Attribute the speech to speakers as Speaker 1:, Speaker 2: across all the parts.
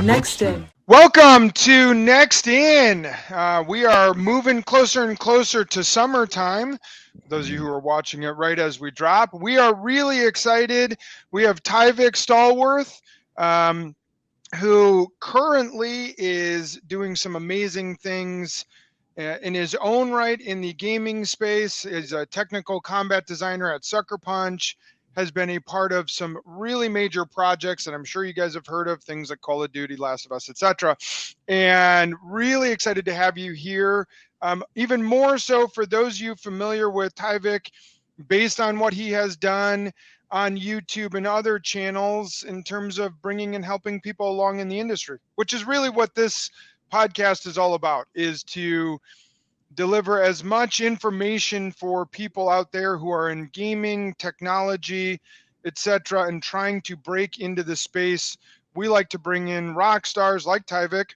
Speaker 1: Next In.
Speaker 2: Welcome to Next In. We are moving closer and closer to summertime. Those of you who are watching it right as we drop, we are really excited. We have Tyvic Stallworth, who currently is doing some amazing things in his own right in the gaming space. Is a technical combat designer at Sucker Punch, has been a part of some really major projects that I'm sure you guys have heard of, things like Call of Duty, Last of Us, etc. And really excited to have you here. Even more so for those of you familiar with Tyvik, based on what he has done on YouTube and other channels in terms of bringing and helping people along in the industry, which is really what this podcast is all about, is to deliver as much information for people out there who are in gaming, technology, etc., and trying to break into the space. We like to bring in rock stars like Tyvik,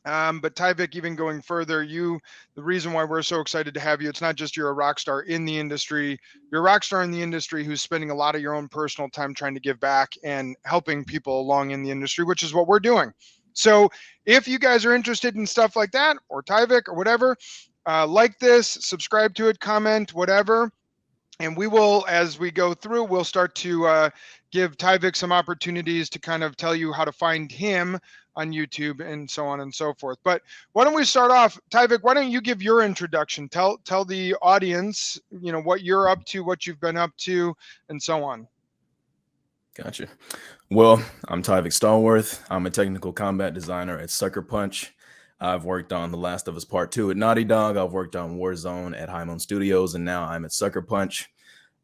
Speaker 2: but Tyvik, even going further, the reason why we're so excited to have you, it's not just you're a rock star in the industry, you're a rock star in the industry who's spending a lot of your own personal time trying to give back and helping people along in the industry, which is what we're doing. So if you guys are interested in stuff like that, or Tyvik or whatever, like this, subscribe to it, comment, whatever. And we will, as we go through, we'll start to give Tyvik some opportunities to kind of tell you how to find him on YouTube and so on and so forth. But why don't we start off, Tyvik, why don't you give your introduction? Tell the audience, what you're up to, what you've been up to, and so on.
Speaker 3: Gotcha. Well, I'm Tyvic Stallworth. I'm a technical combat designer at Sucker Punch. I've worked on The Last of Us Part 2 at Naughty Dog. I've worked on Warzone at High Moon Studios, and now I'm at Sucker Punch.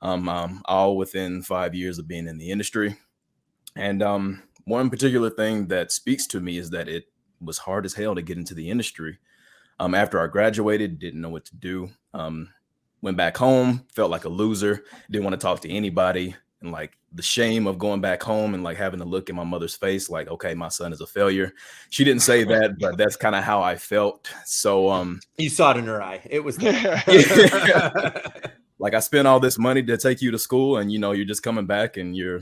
Speaker 3: All within 5 years of being in the industry. And one particular thing that speaks to me is that it was hard as hell to get into the industry. After I graduated, didn't know what to do. Went back home, felt like a loser, didn't want to talk to anybody. And like the shame of going back home and like having to look in my mother's face, like, okay, my son is a failure. She didn't say that, but that's kind of how I felt. So
Speaker 4: you saw it in her eye. It was there.
Speaker 3: Like I spent all this money to take you to school, and you're just coming back and you're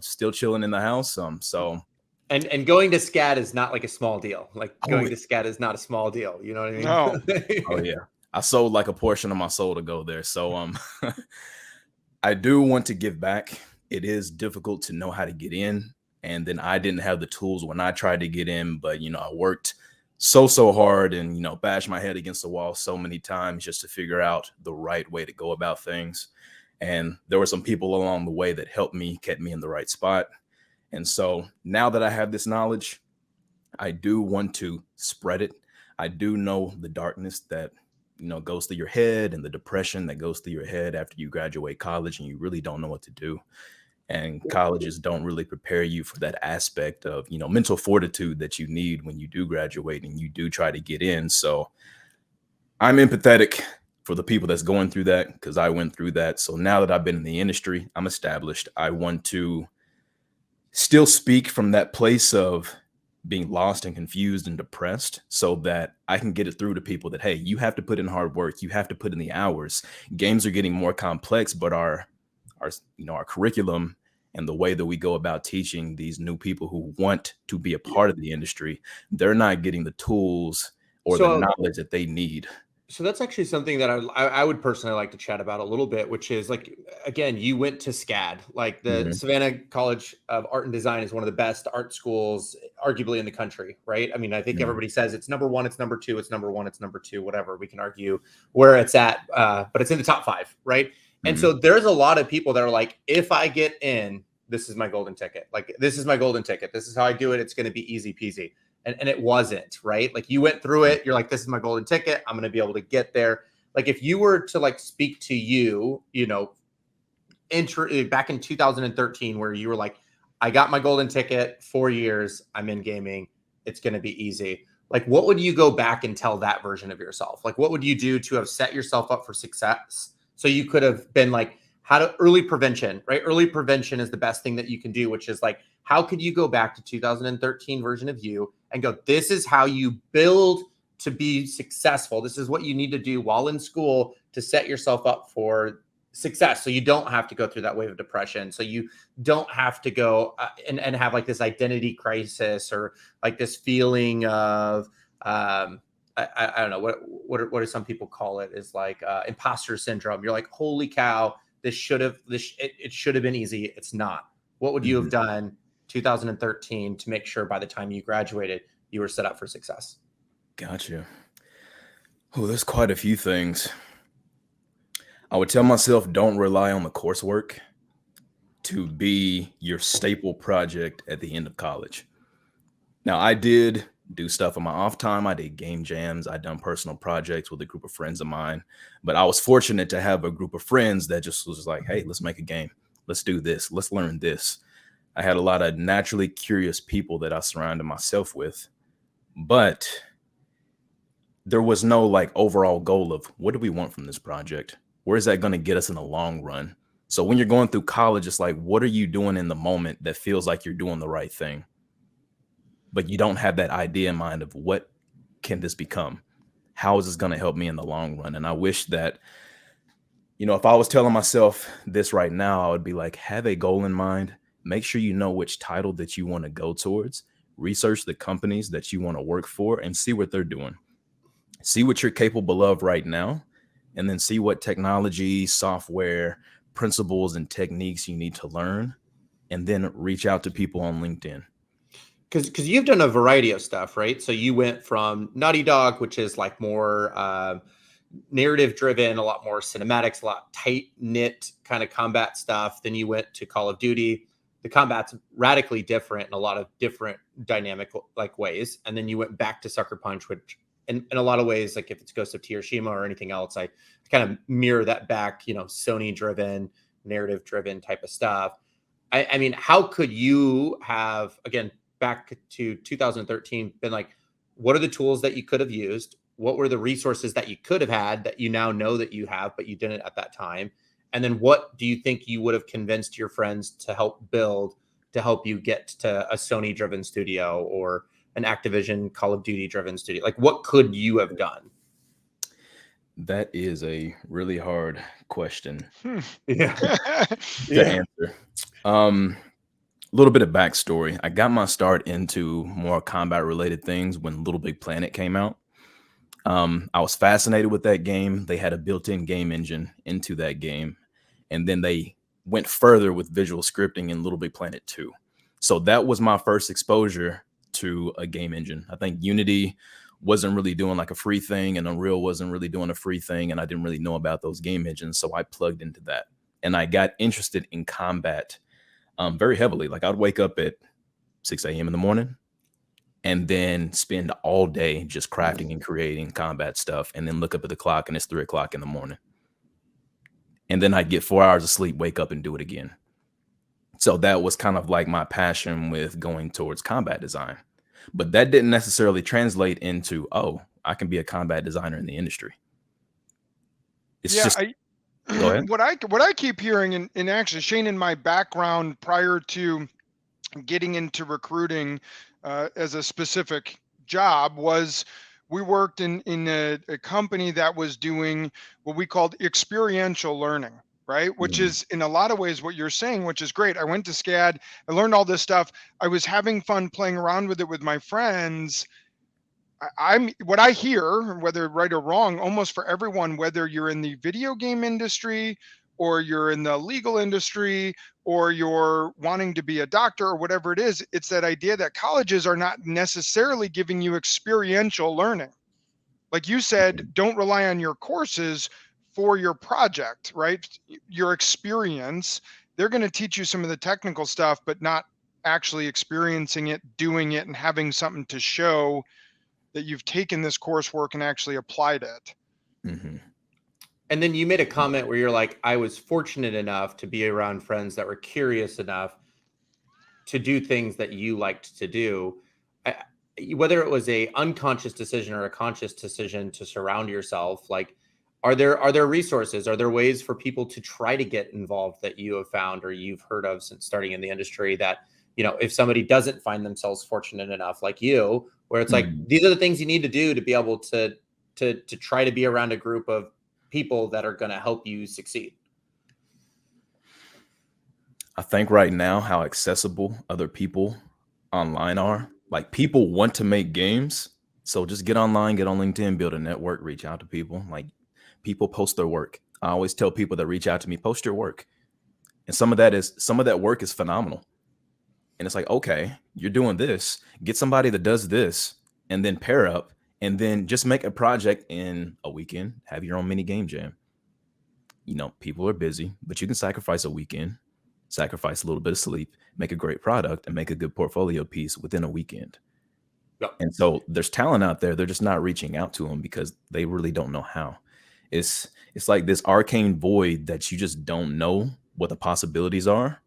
Speaker 3: still chilling in the house. So
Speaker 4: and going to SCAD is not like a small deal. Like going to SCAD is not a small deal. You know what I mean?
Speaker 2: No.
Speaker 3: Oh yeah. I sold like a portion of my soul to go there. So I do want to give back. It is difficult to know how to get in. And then I didn't have the tools when I tried to get in, but I worked so hard and bashed my head against the wall so many times just to figure out the right way to go about things. And there were some people along the way that helped me, kept me in the right spot. And so now that I have this knowledge, I do want to spread it. I do know the darkness that goes through your head and the depression that goes through your head after you graduate college and you really don't know what to do. And colleges don't really prepare you for that aspect of, mental fortitude that you need when you do graduate and you do try to get in. So I'm empathetic for the people that's going through that because I went through that. So now that I've been in the industry, I'm established. I want to still speak from that place of being lost and confused and depressed so that I can get it through to people that, hey, you have to put in hard work. You have to put in the hours. Games are getting more complex, but our curriculum and the way that we go about teaching these new people who want to be a part of the industry, they're not getting the tools or the knowledge that they need.
Speaker 4: So that's actually something that I would personally like to chat about a little bit, which is like, again, you went to SCAD, like the Savannah College of Art and Design is one of the best art schools, arguably in the country, right? I mean, I think everybody says it's number one, it's number two, it's number one, it's number two, whatever. We can argue where it's at, but it's in the top 5, right? And so there's a lot of people that are like, if I get in, this is my golden ticket. Like, this is my golden ticket. This is how I do it. It's going to be easy peasy. And it wasn't, right? Like you went through it. You're like, this is my golden ticket. I'm going to be able to get there. Like if you were to like speak to you, back in 2013, where you were like, I got my golden ticket, 4 years, I'm in gaming. It's going to be easy. Like, what would you go back and tell that version of yourself? Like, what would you do to have set yourself up for success? So you could have been like, early prevention, right? Early prevention is the best thing that you can do, which is like, how could you go back to 2013 version of you and go, this is how you build to be successful. This is what you need to do while in school to set yourself up for success. So you don't have to go through that wave of depression. So you don't have to go and have like this identity crisis or like this feeling of, I don't know, what do some people call it, is like imposter syndrome. You're like, holy cow, it should have been easy. It's not. What would you have done 2013 to make sure by the time you graduated, you were set up for success?
Speaker 3: Gotcha. Oh, there's quite a few things. I would tell myself, don't rely on the coursework to be your staple project at the end of college. Now, I did do stuff on my off time. I did game jams. I done personal projects with a group of friends of mine. But I was fortunate to have a group of friends that just was like, hey, let's make a game. Let's do this. Let's learn this. I had a lot of naturally curious people that I surrounded myself with. But there was no like overall goal of what do we want from this project? Where is that going to get us in the long run? So when you're going through college, it's like, what are you doing in the moment that feels like you're doing the right thing? But you don't have that idea in mind of what can this become? How is this going to help me in the long run? And I wish that, if I was telling myself this right now, I would be like, have a goal in mind. Make sure you know which title that you want to go towards. Research the companies that you want to work for and see what they're doing. See what you're capable of right now. And then see what technology, software, principles, and techniques you need to learn, and then reach out to people on LinkedIn.
Speaker 4: Because you've done a variety of stuff, right? So you went from Naughty Dog, which is like more narrative driven, a lot more cinematics, a lot tight knit kind of combat stuff. Then you went to Call of Duty. The combat's radically different in a lot of different dynamic like ways. And then you went back to Sucker Punch, which in a lot of ways, like if it's Ghost of Tsushima or anything else, I kind of mirror that back, Sony driven, narrative driven type of stuff. I mean, how could you have, again, back to 2013, been like, what are the tools that you could have used? What were the resources that you could have had that you now know that you have, but you didn't at that time? And then what do you think you would have convinced your friends to help build to help you get to a Sony driven studio or an Activision Call of Duty driven studio? Like, what could you have done?
Speaker 3: That is a really hard question
Speaker 4: Yeah.
Speaker 3: to answer. A little bit of backstory. I got my start into more combat related things when LittleBigPlanet came out. I was fascinated with that game. They had a built-in game engine into that game. And then they went further with visual scripting in LittleBigPlanet 2. So that was my first exposure to a game engine. I think Unity wasn't really doing like a free thing and Unreal wasn't really doing a free thing. And I didn't really know about those game engines. So I plugged into that and I got interested in combat very heavily. Like I'd wake up at 6 a.m. in the morning and then spend all day just crafting and creating combat stuff and then look up at the clock and it's 3 o'clock in the morning. And then I'd get 4 hours of sleep, wake up and do it again. So that was kind of like my passion with going towards combat design. But that didn't necessarily translate into, oh, I can be a combat designer in the industry. It's just go ahead.
Speaker 2: What I keep hearing, and actually Shane, in my background prior to getting into recruiting as a specific job, was we worked in a company that was doing what we called experiential learning, right? Which is in a lot of ways what you're saying, which is great. I went to SCAD, I learned all this stuff. I was having fun playing around with it with my friends. I'm what I hear, whether right or wrong, almost for everyone, whether you're in the video game industry or you're in the legal industry or you're wanting to be a doctor or whatever it is, it's that idea that colleges are not necessarily giving you experiential learning. Like you said, don't rely on your courses for your project, right? Your experience, they're going to teach you some of the technical stuff, but not actually experiencing it, doing it, and having something to show that you've taken this coursework and actually applied it.
Speaker 3: Mm-hmm.
Speaker 4: And then you made a comment where you're like, I was fortunate enough to be around friends that were curious enough to do things that you liked to do. Whether it was a unconscious decision or a conscious decision to surround yourself, like, are there resources? Are there ways for people to try to get involved that you have found or you've heard of since starting in the industry that, if somebody doesn't find themselves fortunate enough like you, where it's like, these are the things you need to do to be able to try to be around a group of people that are going to help you succeed?
Speaker 3: I think right now how accessible other people online are. Like people want to make games. So just get online, get on LinkedIn, build a network, reach out to people. Like people post their work. I always tell people that reach out to me, post your work. And some of that work is phenomenal. And it's like, okay, you're doing this. Get somebody that does this and then pair up and then just make a project in a weekend, have your own mini game jam. People are busy, but you can sacrifice a weekend, sacrifice a little bit of sleep, make a great product, and make a good portfolio piece within a weekend.
Speaker 4: Yep.
Speaker 3: And so there's talent out there. They're just not reaching out to them because they really don't know how. It's like this arcane void that you just don't know what the possibilities are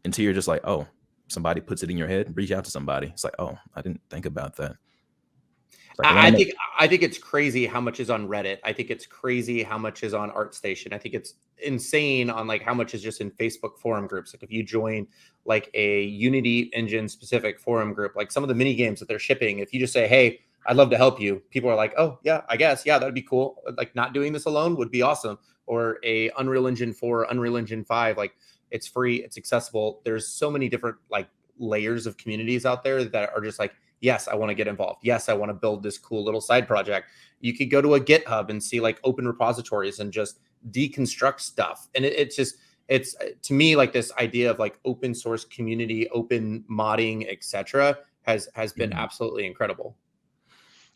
Speaker 3: until you're just like, oh, somebody puts it in your head, reach out to somebody. It's like, oh, I didn't think about that. Like,
Speaker 4: I think it's crazy how much is on Reddit. I think it's crazy how much is on ArtStation. I think it's insane on like how much is just in Facebook forum groups. Like if you join like a Unity engine specific forum group, like some of the mini games that they're shipping, if you just say, hey, I'd love to help you, people are like, oh yeah, I guess. Yeah, that'd be cool. Like not doing this alone would be awesome. Or a Unreal Engine 4, Unreal Engine 5, like it's free, it's accessible. There's so many different like layers of communities out there that are just like, yes, I want to get involved. Yes, I want to build this cool little side project. You could go to a GitHub and see like open repositories and just deconstruct stuff. And it's to me like this idea of like open source community, open modding, etc. has been absolutely incredible.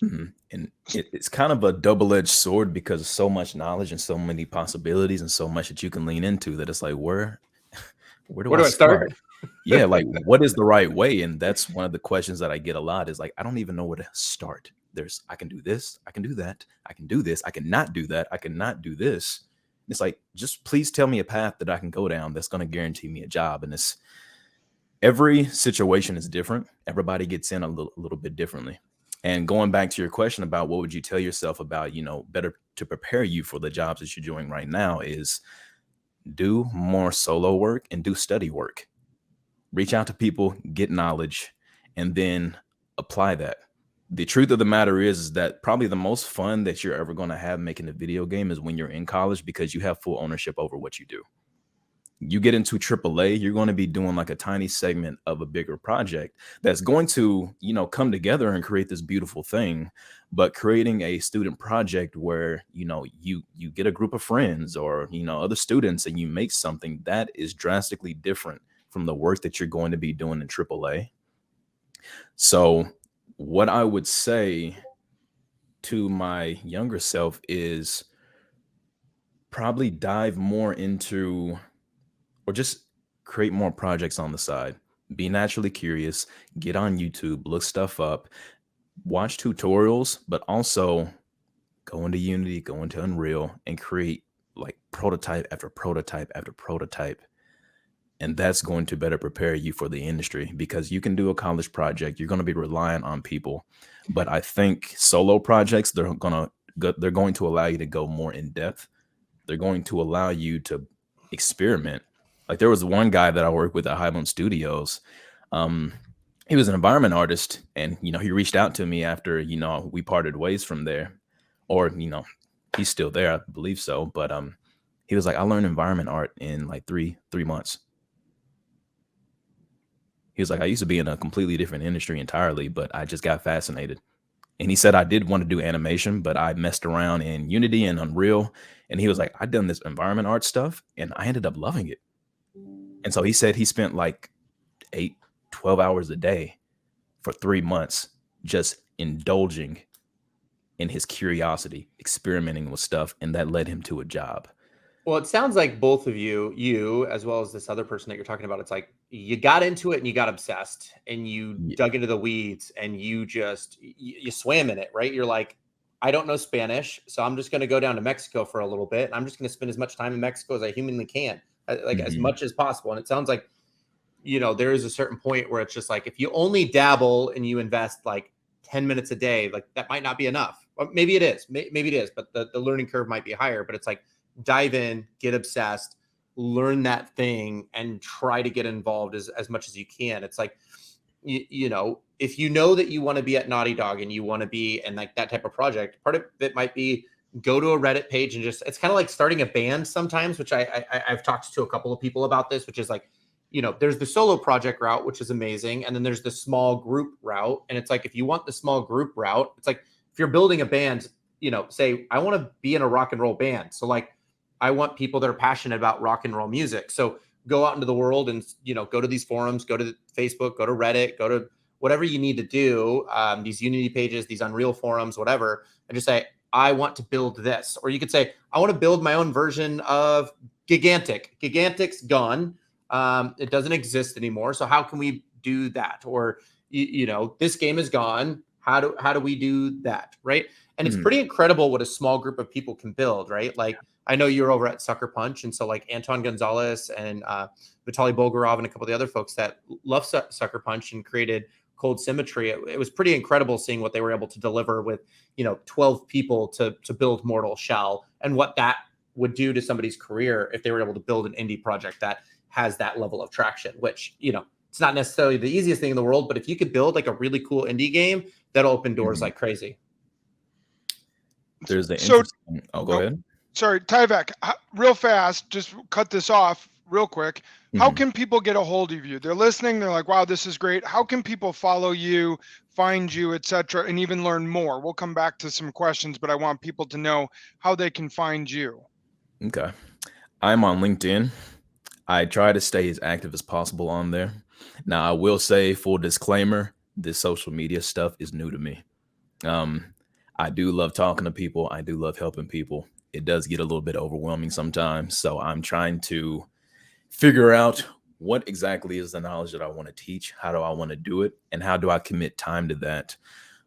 Speaker 3: Mm-hmm. And it's kind of a double-edged sword because of so much knowledge and so many possibilities and so much that you can lean into that it's like, where do I start? Yeah, like what is the right way? And that's one of the questions that I get a lot is like, I don't even know where to start. I can do this, I can do that, I can do this, I cannot do that, I cannot do this. It's like, just please tell me a path that I can go down that's going to guarantee me a job. And every situation is different. Everybody gets in a little bit differently. And going back to your question about what would you tell yourself about, better to prepare you for the jobs that you're doing right now is do more solo work and do study work. Reach out to people, get knowledge, and then apply that. The truth of the matter is that probably the most fun that you're ever going to have making a video game is when you're in college because you have full ownership over what you do. You get into AAA, you're going to be doing like a tiny segment of a bigger project that's going to, come together and create this beautiful thing. But creating a student project where, you get a group of friends or, other students and you make something that is drastically different from the work that you're going to be doing in AAA. So what I would say to my younger self is probably dive more into or just create more projects on the side. Be naturally curious, get on YouTube, look stuff up, watch tutorials, but also go into Unity, go into Unreal and create like prototype after prototype after prototype. And that's going to better prepare you for the industry because you can do a college project. You're going to be reliant on people. But I think solo projects, they're going to allow you to go more in depth. They're going to allow you to experiment. Like there was one guy that I worked with at Highland Studios. He was an environment artist and, he reached out to me after, we parted ways from there or, he's still there. I believe so. But he was like, I learned environment art in like three months. He was like, I used to be in a completely different industry entirely, but I just got fascinated. And he said, I did want to do animation, but I messed around in Unity and Unreal. And he was like, I've done this environment art stuff and I ended up loving it. And so he said he spent like 12 hours a day for 3 months, just indulging in his curiosity, experimenting with stuff. And that led him to a job.
Speaker 4: Well, it sounds like both of you, as well as this other person that you're talking about, it's like you got into it and you got obsessed and you dug into the weeds and you swam in it, right? You're like, I don't know Spanish, so I'm just going to go down to Mexico for a little bit. And I'm just going to spend as much time in Mexico as I humanly can, as much as possible. And it sounds like, there is a certain point where it's just like, if you only dabble and you invest like 10 minutes a day, like that might not be enough. Or maybe it is, maybe it is, but the learning curve might be higher, but it's like, dive in, get obsessed, learn that thing and try to get involved as much as you can. It's like, if you know that you want to be at Naughty Dog and you want to be in like that type of project, part of it might be go to a Reddit page and it's kind of like starting a band sometimes, which I've talked to a couple of people about this, which is like, there's the solo project route, which is amazing. And then there's the small group route. And it's like, if you want the small group route, it's like, if you're building a band, say, I want to be in a rock and roll band. So like, I want people that are passionate about rock and roll music. So go out into the world and, go to these forums, go to Facebook, go to Reddit, go to whatever you need to do, these Unity pages, these Unreal forums, whatever, and just say, I want to build this. Or you could say, I want to build my own version of Gigantic. Gigantic's gone. It doesn't exist anymore. So how can we do that? Or, this game is gone. How do we do that? Right. And it's pretty incredible what a small group of people can build, right? Like, I know you're over at Sucker Punch. And so like Anton Gonzalez and Vitaly Bolgarov and a couple of the other folks that love Sucker Punch and created Cold Symmetry. It was pretty incredible seeing what they were able to deliver with, 12 people to build Mortal Shell, and what that would do to somebody's career if they were able to build an indie project that has that level of traction, which, it's not necessarily the easiest thing in the world, but if you could build like a really cool indie game, that'll open doors like crazy.
Speaker 3: There's the interesting... go ahead.
Speaker 2: Sorry, Tyvek, real fast, just cut this off real quick. How can people get a hold of you? They're listening. They're like, wow, this is great. How can people follow you, find you, etc., and even learn more? We'll come back to some questions, but I want people to know how they can find you.
Speaker 3: Okay. I'm on LinkedIn. I try to stay as active as possible on there. Now, I will say, full disclaimer, this social media stuff is new to me. I do love talking to people. I do love helping people. It does get a little bit overwhelming sometimes. So I'm trying to figure out what exactly is the knowledge that I want to teach. How do I want to do it? And how do I commit time to that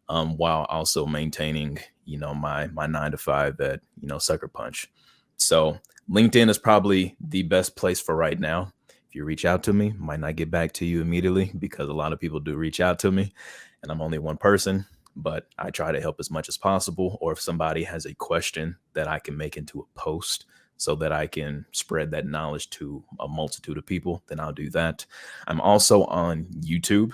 Speaker 3: while also maintaining, my 9-to-5 at, Sucker Punch. So LinkedIn is probably the best place for right now. If you reach out to me, might not get back to you immediately because a lot of people do reach out to me and I'm only one person, but I try to help as much as possible. Or if somebody has a question that I can make into a post so that I can spread that knowledge to a multitude of people, then I'll do that. I'm also on YouTube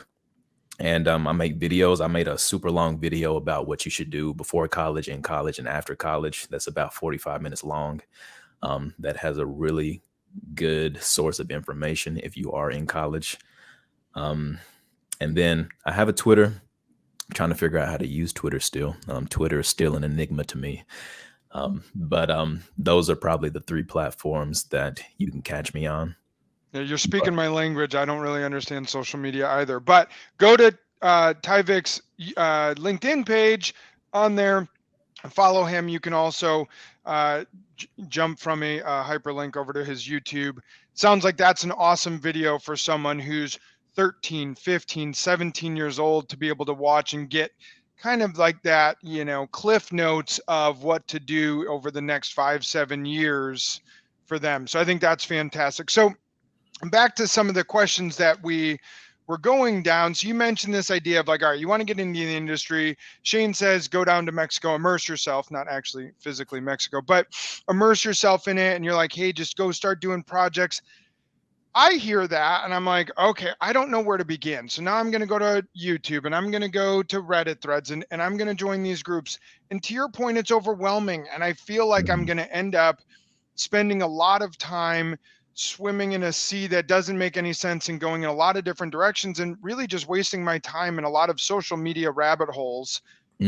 Speaker 3: and I make videos. I made a super long video about what you should do before college, in college, and after college. That's about 45 minutes long. That has a really good source of information if you are in college. And then I have a Twitter. I'm trying to figure out how to use Twitter still. Twitter is still an enigma to me. But those are probably the 3 platforms that you can catch me on.
Speaker 2: Yeah, you're speaking my language. I don't really understand social media either. But go to Tyvik's LinkedIn page on there. Follow him. You can also jump from a hyperlink over to his YouTube. Sounds like that's an awesome video for someone who's 13, 15, 17 years old to be able to watch and get kind of like that, cliff notes of what to do over the next 5-7 years for them. So I think that's fantastic. So back to some of the questions that we were going down. So you mentioned this idea of like, all right, you want to get into the industry. Shane says, go down to Mexico, immerse yourself, not actually physically Mexico, but immerse yourself in it. And you're like, hey, just go start doing projects. I hear that and I'm like, okay, I don't know where to begin. So now I'm going to go to YouTube and I'm going to go to Reddit threads and I'm going to join these groups. And to your point, it's overwhelming. And I feel like I'm going to end up spending a lot of time swimming in a sea that doesn't make any sense and going in a lot of different directions and really just wasting my time in a lot of social media rabbit holes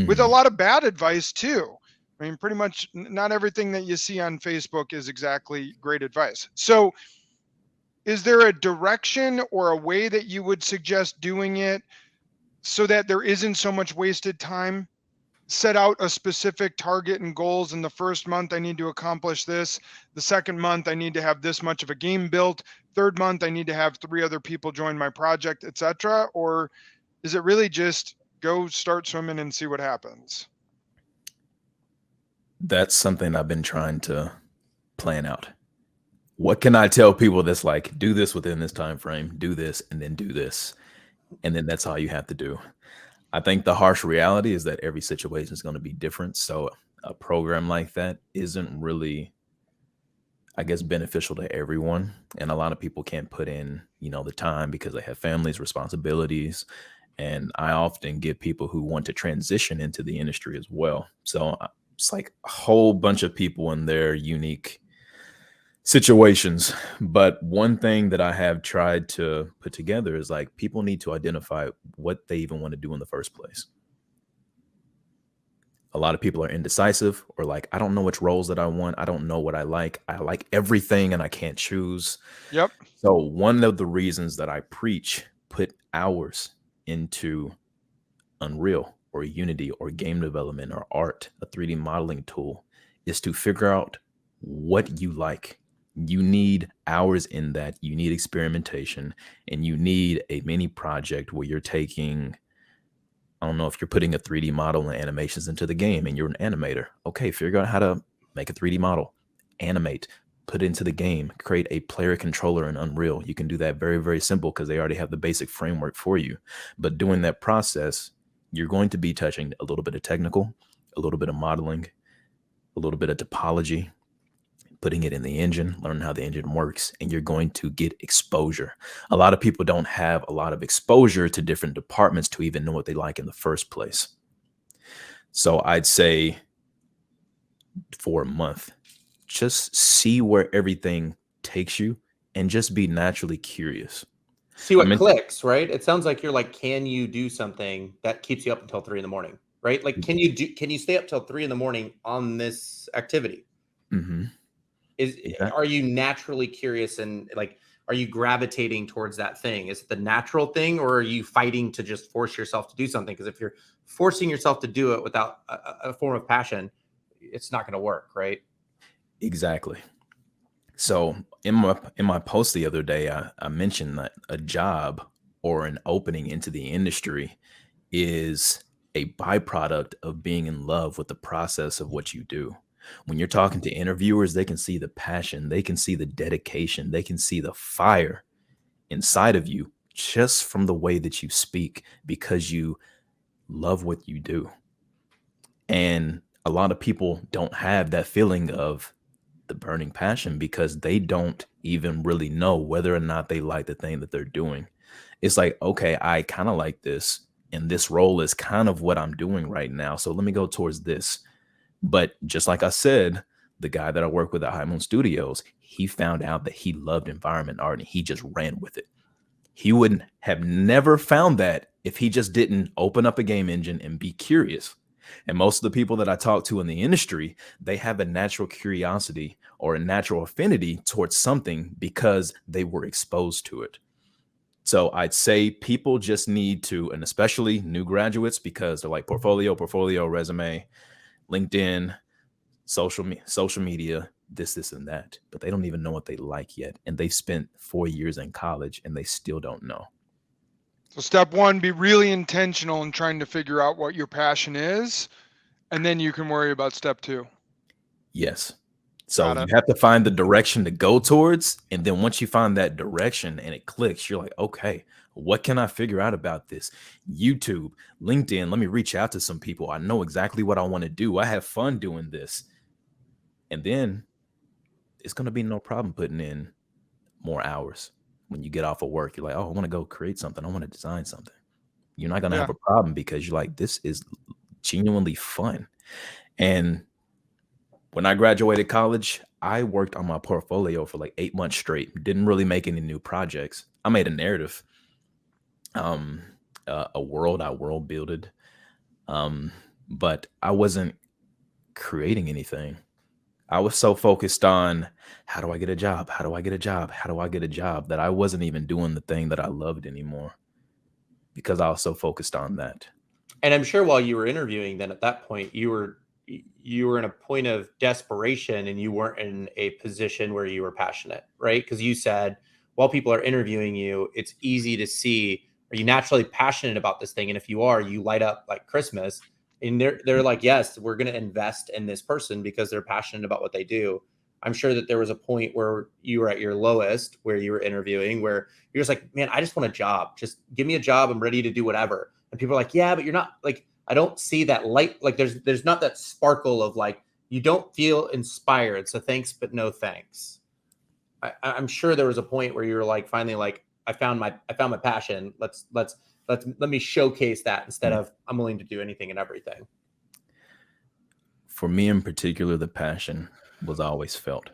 Speaker 2: with a lot of bad advice too. I mean, pretty much not everything that you see on Facebook is exactly great advice. So is there a direction or a way that you would suggest doing it so that there isn't so much wasted time? Set out a specific target and goals. In the first month, I need to accomplish this. The second month, I need to have this much of a game built. Third month, I need to have 3 other people join my project, etc. Or is it really just go start swimming and see what happens?
Speaker 3: That's something I've been trying to plan out. What can I tell people that's like, do this within this time frame, do this, and then do this. And then that's all you have to do. I think the harsh reality is that every situation is going to be different. So a program like that isn't really, I guess, beneficial to everyone. And a lot of people can't put in, the time because they have families, responsibilities. And I often get people who want to transition into the industry as well. So it's like a whole bunch of people in their unique situations. But one thing that I have tried to put together is like people need to identify what they even want to do in the first place. A lot of people are indecisive or like, I don't know which roles that I want. I don't know what I like. I like everything and I can't choose.
Speaker 2: Yep.
Speaker 3: So one of the reasons that I preach put hours into Unreal or Unity or game development or art, a 3D modeling tool, is to figure out what you like. You need hours in that. You need experimentation, and you need a mini project where you're taking, I don't know, if you're putting a 3D model and animations into the game and you're an animator. Okay, figure out how to make a 3D model, animate, put it into the game, create a player controller in Unreal. You can do that very, very simple because they already have the basic framework for you. But doing that process, you're going to be touching a little bit of technical, a little bit of modeling, a little bit of topology, putting it in the engine, learning how the engine works, and you're going to get exposure. A lot of people don't have a lot of exposure to different departments to even know what they like in the first place. So I'd say for a month, just see where everything takes you and just be naturally curious.
Speaker 4: See what clicks, right? It sounds like you're like, can you do something that keeps you up until 3 in the morning, right? Like, can you stay up till 3 in the morning on this activity?
Speaker 3: Mm-hmm.
Speaker 4: Are you naturally curious and like, are you gravitating towards that thing? Is it the natural thing, or are you fighting to just force yourself to do something? Because if you're forcing yourself to do it without a form of passion, it's not going to work, right?
Speaker 3: Exactly. So in my post the other day, I mentioned that a job or an opening into the industry is a byproduct of being in love with the process of what you do. When you're talking to interviewers, they can see the passion, they can see the dedication, they can see the fire inside of you just from the way that you speak because you love what you do. And a lot of people don't have that feeling of the burning passion because they don't even really know whether or not they like the thing that they're doing. It's like, okay, I kind of like this, and this role is kind of what I'm doing right now. So let me go towards this. But just like I said, the guy that I work with at High Moon Studios, he found out that he loved environment art and he just ran with it. He wouldn't have never found that if he just didn't open up a game engine and be curious. And most of the people that I talk to in the industry, they have a natural curiosity or a natural affinity towards something because they were exposed to it. So I'd say people just need to, and especially new graduates, because they're like portfolio, resume, LinkedIn, social media, this, and that. But they don't even know what they like yet. And they've spent 4 years in college and they still don't know.
Speaker 2: So step one, be really intentional in trying to figure out what your passion is, and then you can worry about step two.
Speaker 3: Yes. So you have to find the direction to go towards. And then once you find that direction and it clicks, you're like, okay, what can I figure out about this? YouTube, LinkedIn, let me reach out to some people. I know exactly what I want to do. I have fun doing this. And then it's going to be no problem putting in more hours. When you get off of work, you're like, oh, I want to go create something. I want to design something. You're not going to have a problem because you're like, this is genuinely fun. And when I graduated college, I worked on my portfolio for like 8 months straight. Didn't really make any new projects. I made a narrative, a world. I world builded, but I wasn't creating anything. I was so focused on how do I get a job? How do I get a job? How do I get a job? That I wasn't even doing the thing that I loved anymore because I was so focused on that.
Speaker 4: And I'm sure while you were interviewing, then at that point, you were in a point of desperation and you weren't in a position where you were passionate, right? Because you said, while people are interviewing you, it's easy to see, are you naturally passionate about this thing? And if you are, you light up like Christmas. And they're like, yes, we're going to invest in this person because they're passionate about what they do. I'm sure that there was a point where you were at your lowest, where you were interviewing, where you're just like, man, I just want a job. Just give me a job. I'm ready to do whatever. And people are like, yeah, but you're not like, I don't see that light. Like there's not that sparkle of like, you don't feel inspired. So thanks, but no thanks. I'm sure there was a point where you were like, finally, like, I found my passion. Let me showcase that instead of I'm willing to do anything and everything.
Speaker 3: For me in particular, the passion was always felt.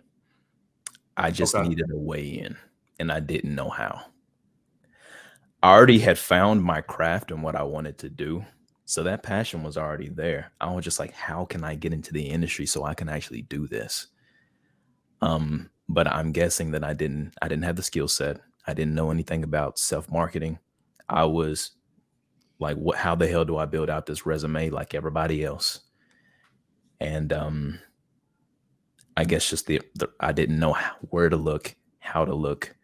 Speaker 3: I just
Speaker 4: Okay.
Speaker 3: needed a way in, and I didn't know how. I already had found my craft and what I wanted to do. So that passion was already there. I was just like, how can I get into the industry so I can actually do this? But I'm guessing that I didn't have the skill set. I didn't know anything about self-marketing. I was like, how the hell do I build out this resume like everybody else? And I guess just I didn't know where to look, how to look.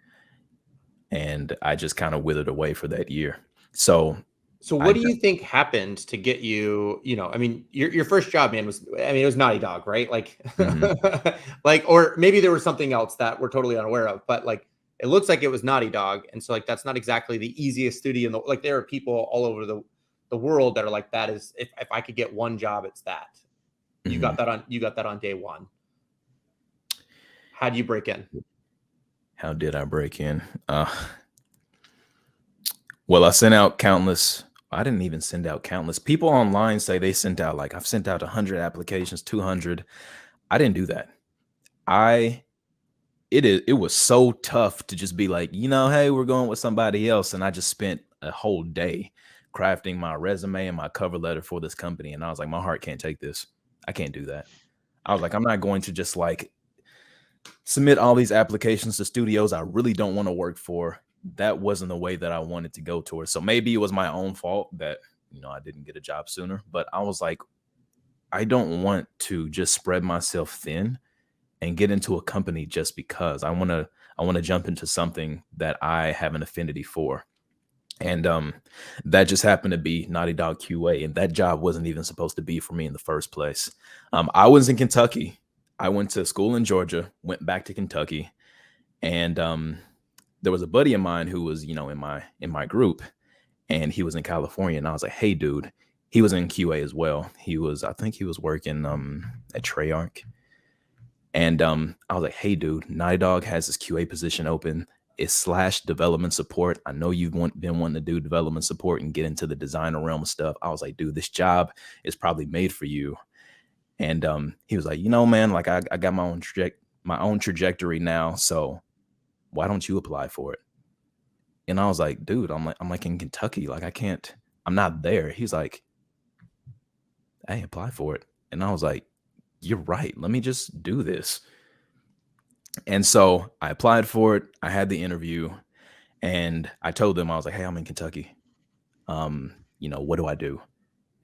Speaker 3: And I just kind of withered away for that year. So
Speaker 4: what do you think happened to get you, I mean, your first job, man, it was Naughty Dog, right? Like, like, or maybe there was something else that we're totally unaware of, but like, it looks like it was Naughty Dog. And so like, that's not exactly the easiest studio like there are people all over the world that are like, that is, if I could get one job, it's that. You got that on day one. How do you break in?
Speaker 3: How did I break in? Well, I sent out countless. I didn't even send out countless. People online say they sent out, like, I've sent out 100 applications, 200. I didn't do that. It was so tough to just be like, hey, we're going with somebody else. And I just spent a whole day crafting my resume and my cover letter for this company. And I was like, my heart can't take this. I can't do that. I was like, I'm not going to just like submit all these applications to studios I really don't want to work for. That wasn't the way that I wanted to go towards. So maybe it was my own fault that, I didn't get a job sooner, but I was like, I don't want to just spread myself thin and get into a company just because I want to jump into something that I have an affinity for. And that just happened to be Naughty Dog QA. And that job wasn't even supposed to be for me in the first place. I was in Kentucky. I went to school in Georgia, went back to Kentucky, and there was a buddy of mine who was, in my group, and he was in California. And I was like, hey, dude, he was in QA as well. I think he was working at Treyarch. And I was like, hey, dude, Naughty Dog has this QA position open. It's / development support. I know you've been wanting to do development support and get into the designer realm of stuff. I was like, dude, this job is probably made for you. And he was like, man, like I got my own trajectory now. So why don't you apply for it? And I was like, dude, I'm like in Kentucky. Like I'm not there. He's like, hey, apply for it. And I was like, you're right. Let me just do this. And so I applied for it. I had the interview and I told them, I was like, hey, I'm in Kentucky. What do I do?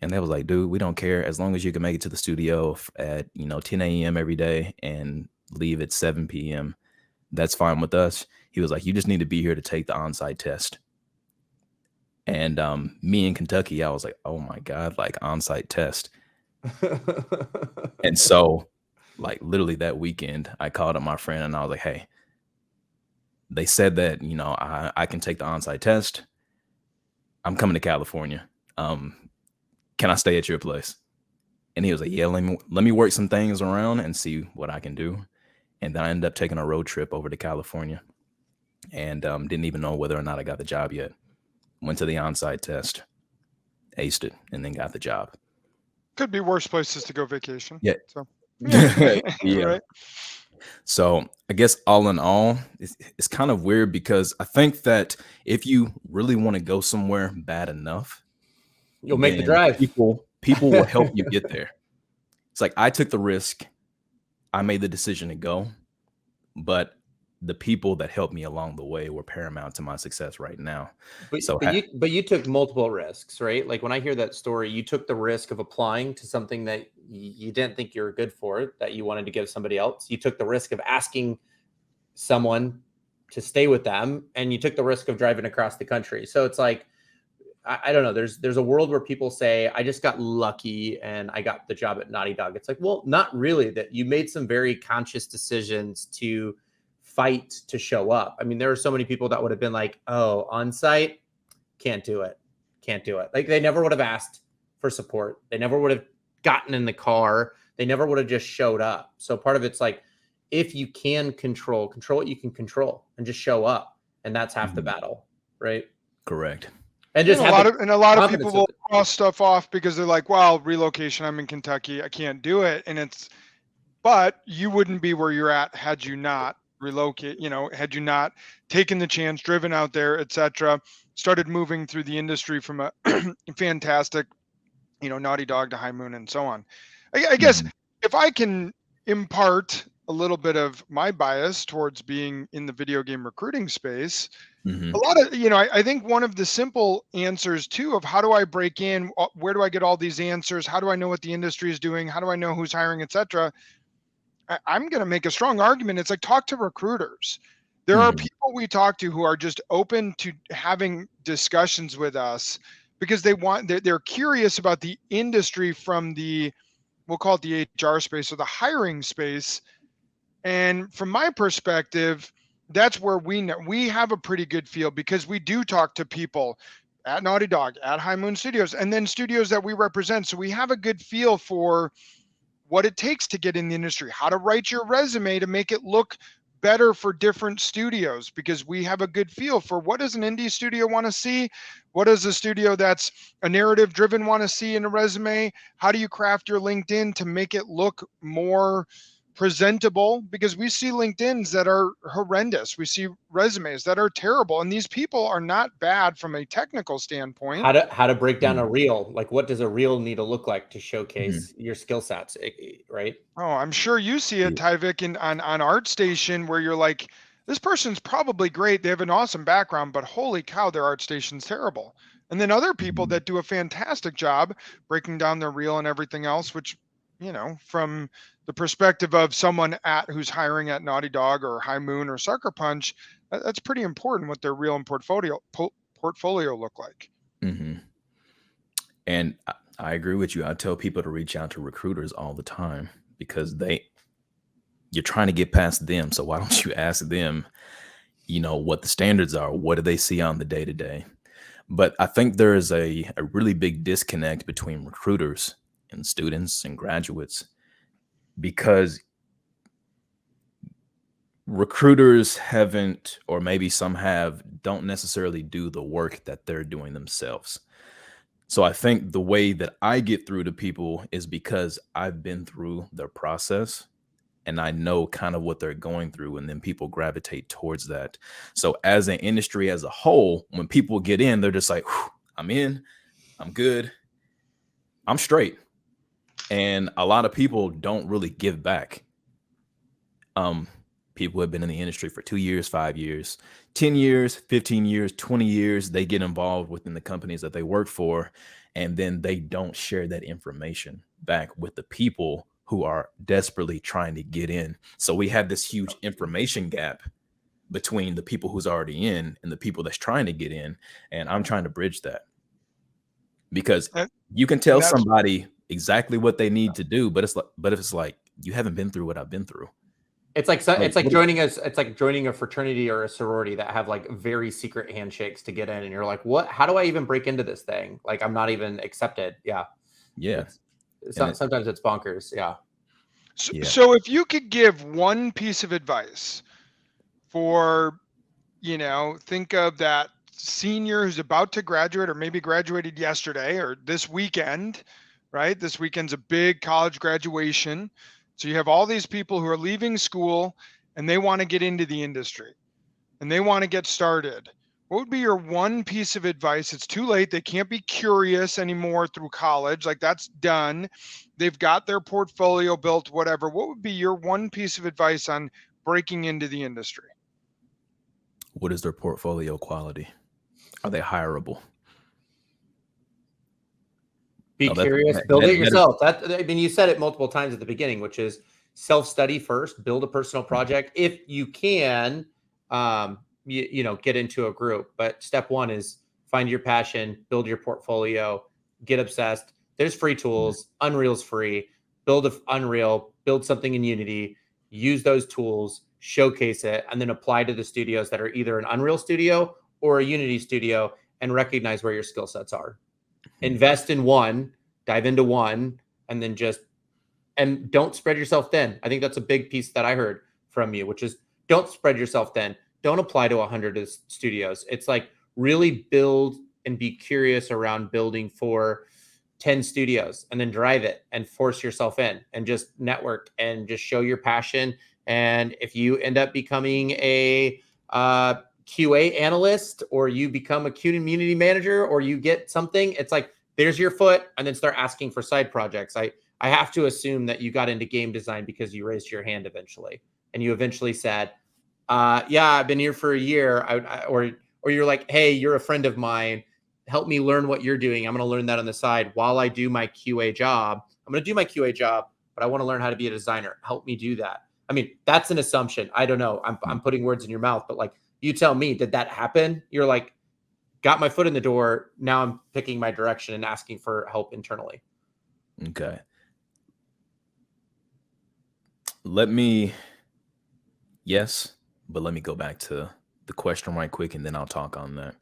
Speaker 3: And they was like, dude, we don't care. As long as you can make it to the studio at, 10 a.m. every day and leave at 7 p.m. That's fine with us. He was like, you just need to be here to take the onsite test. And me in Kentucky, I was like, oh my God, like onsite test. And so like literally that weekend, I called up my friend and I was like, hey, they said that, I can take the onsite test. I'm coming to California. Can I stay at your place? And he was like, yeah, let me work some things around and see what I can do. And then I ended up taking a road trip over to California and didn't even know whether or not I got the job yet. Went to the onsite test, aced it, and then got the job.
Speaker 2: Could be worse places to go vacation.
Speaker 3: Yeah.
Speaker 2: So.
Speaker 3: Yeah.
Speaker 2: Right.
Speaker 3: So I guess all in all, it's kind of weird because I think that if you really want to go somewhere bad enough,
Speaker 4: you'll make the drive.
Speaker 3: People will help you get there. It's like I took the risk. I made the decision to go, but the people that helped me along the way were paramount to my success right now.
Speaker 4: But you took multiple risks, right? Like when I hear that story, you took the risk of applying to something that you didn't think you were good for, that you wanted to give somebody else. You took the risk of asking someone to stay with them, and you took the risk of driving across the country. So it's like, I don't know. There's a world where people say, I just got lucky and I got the job at Naughty Dog. It's like, well, not really. That you made some very conscious decisions to fight to show up. I mean, there are so many people that would have been like, oh, on site, can't do it. Like they never would have asked for support. They never would have gotten in the car. They never would have just showed up. So part of it's like, if you can control what you can control and just show up. And that's half the battle, right?
Speaker 3: Correct.
Speaker 2: And just a lot of people will cross stuff off because they're like, well, relocation, I'm in Kentucky, I can't do it. And but you wouldn't be where you're at had you not relocate, had you not taken the chance, driven out there, etc., started moving through the industry from a fantastic, Naughty Dog to High Moon and so on. I guess if I can impart a little bit of my bias towards being in the video game recruiting space, a lot of, I think one of the simple answers too of how do I break in, where do I get all these answers, how do I know what the industry is doing, how do I know who's hiring, etc. I'm going to make a strong argument. It's like, talk to recruiters. There are people we talk to who are just open to having discussions with us because they're curious about the industry from we'll call it the HR space or the hiring space. And from my perspective, that's where we have a pretty good feel because we do talk to people at Naughty Dog, at High Moon Studios, and then studios that we represent. So we have a good feel for what it takes to get in the industry, how to write your resume to make it look better for different studios, because we have a good feel for what does an indie studio want to see, what does a studio that's a narrative driven want to see in a resume, how do you craft your LinkedIn to make it look more presentable, because we see LinkedIns that are horrendous, we see resumes that are terrible, and these people are not bad from a technical standpoint.
Speaker 4: How to break down a reel, like what does a reel need to look like to showcase your skill sets, right?
Speaker 2: Oh, I'm sure you see it, Tyvik, on ArtStation, where you're like, this person's probably great, they have an awesome background, but holy cow, their ArtStation's terrible. And then other people that do a fantastic job breaking down their reel and everything else, which, from the perspective of someone who's hiring at Naughty Dog or High Moon or Sucker Punch, that's pretty important what their reel and portfolio look like.
Speaker 3: And I agree with you. I tell people to reach out to recruiters all the time because you're trying to get past them. So why don't you ask them, what the standards are? What do they see on the day-to-day? But I think there is a really big disconnect between recruiters and students and graduates, because recruiters haven't, or maybe some don't necessarily do the work that they're doing themselves. So I think the way that I get through to people is because I've been through their process and I know kind of what they're going through, and then people gravitate towards that. So as an industry as a whole, when people get in, they're just like, I'm in, I'm good, I'm straight. And a lot of people don't really give back. People who have been in the industry for 2 years, 5 years, 10 years, 15 years, 20 years, they get involved within the companies that they work for, and then they don't share that information back with the people who are desperately trying to get in. So we have this huge information gap between the people who's already in and the people that's trying to get in. And I'm trying to bridge that, because you can tell somebody exactly what they need to do, but it's like you haven't been through what I've been through.
Speaker 4: It's like joining us. It's like joining a fraternity or a sorority that have like very secret handshakes to get in, and you're like, "What? How do I even break into this thing? Like, I'm not even accepted." Yeah. Sometimes it's bonkers. Yeah.
Speaker 2: So if you could give one piece of advice for, think of that senior who's about to graduate, or maybe graduated yesterday or this weekend, right? This weekend's a big college graduation. So you have all these people who are leaving school and they want to get into the industry and they want to get started. What would be your one piece of advice? It's too late. They can't be curious anymore through college. Like, that's done. They've got their portfolio built, whatever. What would be your one piece of advice on breaking into the industry?
Speaker 3: What is their portfolio quality? Are they hireable?
Speaker 4: Be curious, build it yourself. You said it multiple times at the beginning, which is self-study first, build a personal project. If you can, get into a group. But step one is find your passion, build your portfolio, get obsessed. There's free tools. Unreal's free. Build Unreal, build something in Unity, use those tools, showcase it, and then apply to the studios that are either an Unreal studio or a Unity studio, and recognize where your skill sets are. Invest in one, dive into one, and then and don't spread yourself thin. I think that's a big piece that I heard from you, which is don't spread yourself thin. Don't apply to 100 studios. It's like really build and be curious around building for 10 studios, and then drive it and force yourself in and just network and just show your passion And if you end up becoming a QA analyst, or you become a community manager, or you get something, it's like, there's your foot, and then start asking for side projects. I have to assume that you got into game design because you raised your hand eventually, and you eventually said, yeah, I've been here for a year. Or you're like, hey, you're a friend of mine. Help me learn what you're doing. I'm going to learn that on the side while I do my QA job. I'm going to do my QA job, but I want to learn how to be a designer. Help me do that. I mean, that's an assumption. I don't know. I'm putting words in your mouth, but like, you tell me, did that happen? You're like, got my foot in the door. Now I'm picking my direction and asking for help internally.
Speaker 3: Okay. Yes, but let me go back to the question right quick, and then I'll talk on that,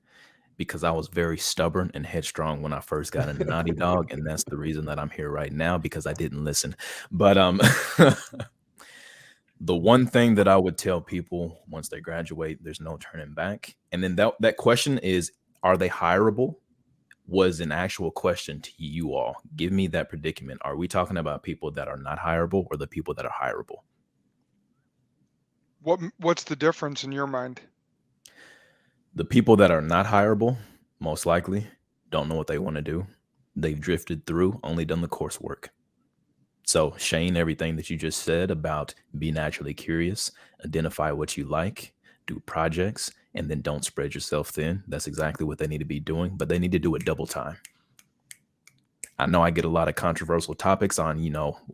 Speaker 3: because I was very stubborn and headstrong when I first got into Naughty Dog, and that's the reason that I'm here right now, because I didn't listen. But the one thing that I would tell people once they graduate, there's no turning back. And then that question is, are they hireable? Was an actual question to you all. Give me that predicament. Are we talking about people that are not hireable, or the people that are hireable?
Speaker 2: What's the difference in your mind?
Speaker 3: The people that are not hireable, most likely, don't know what they want to do. They've drifted through, only done the coursework. So Shane, everything that you just said about be naturally curious, identify what you like, do projects, and then don't spread yourself thin. That's exactly what they need to be doing, but they need to do it double time. I know I get a lot of controversial topics on,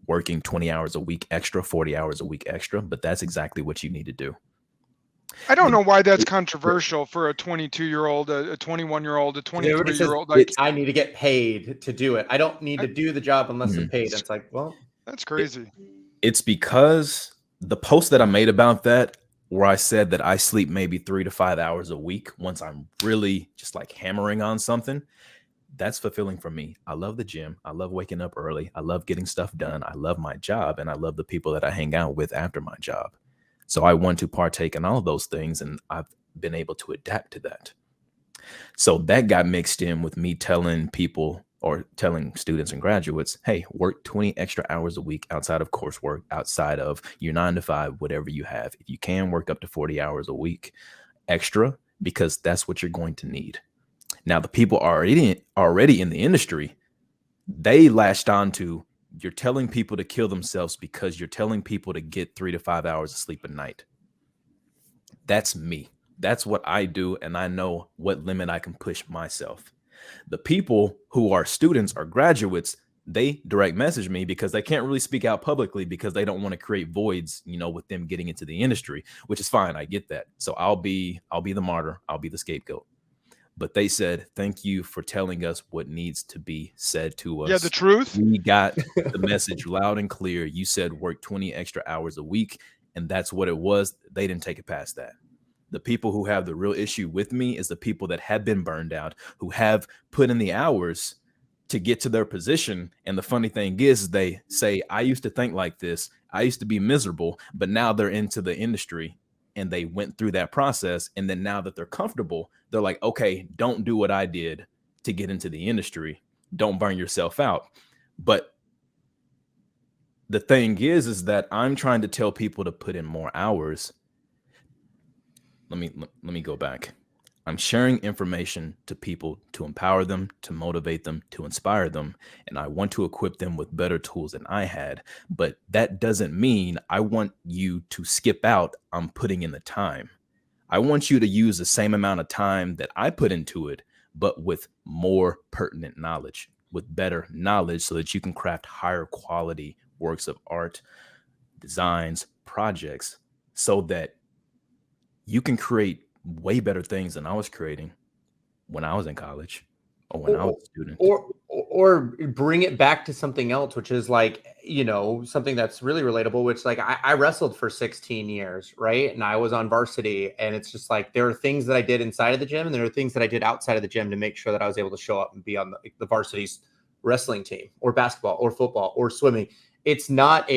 Speaker 3: working 20 hours a week extra, 40 hours a week extra, but that's exactly what you need to do.
Speaker 2: I don't know why that's controversial for a 22-year-old, a 21-year-old, a 23-year-old. Like,
Speaker 4: I need to get paid to do it. I don't need to do the job unless I'm paid. It's like, well,
Speaker 2: that's crazy.
Speaker 3: It's because the post that I made about that, where I said that I sleep maybe 3 to 5 hours a week once I'm really just like hammering on something, that's fulfilling for me. I love the gym. I love waking up early. I love getting stuff done. I love my job, and I love the people that I hang out with after my job. So I want to partake in all of those things, and I've been able to adapt to that. So that got mixed in with me telling people, or telling students and graduates, hey, work 20 extra hours a week outside of coursework, outside of your 9 to 5, whatever you have. If you can, work up to 40 hours a week extra, because that's what you're going to need. Now, the people already in the industry, they latched on to, you're telling people to kill themselves because you're telling people to get 3 to 5 hours of sleep a night. That's me. That's what I do, and I know what limit I can push myself. The people who are students or graduates, they direct message me because they can't really speak out publicly because they don't want to create voids, with them getting into the industry, which is fine. I get that. So I'll be the martyr. I'll be the scapegoat. But they said, thank you for telling us what needs to be said to us.
Speaker 2: Yeah, the truth.
Speaker 3: We got the message loud and clear. You said work 20 extra hours a week, and that's what it was. They didn't take it past that. The people who have the real issue with me is the people that have been burned out, who have put in the hours to get to their position. And the funny thing is, they say, I used to think like this. I used to be miserable, but now they're into the industry. And they went through that process. And then now that they're comfortable, they're like, okay, don't do what I did to get into the industry. Don't burn yourself out. But the thing is that I'm trying to tell people to put in more hours. Let me go back. I'm sharing information to people to empower them, to motivate them, to inspire them. And I want to equip them with better tools than I had. But that doesn't mean I want you to skip out on putting in the time. I want you to use the same amount of time that I put into it, but with more pertinent knowledge, with better knowledge, so that you can craft higher quality works of art, designs, projects, so that you can create way better things than I was creating when I was in college, or when I was a student.
Speaker 4: Or bring it back to something else, which is like, something that's really relatable, which like I wrestled for 16 years, right? And I was on varsity, and it's just like, there are things that I did inside of the gym, and there are things that I did outside of the gym to make sure that I was able to show up and be on the varsity's wrestling team, or basketball, or football, or swimming. It's not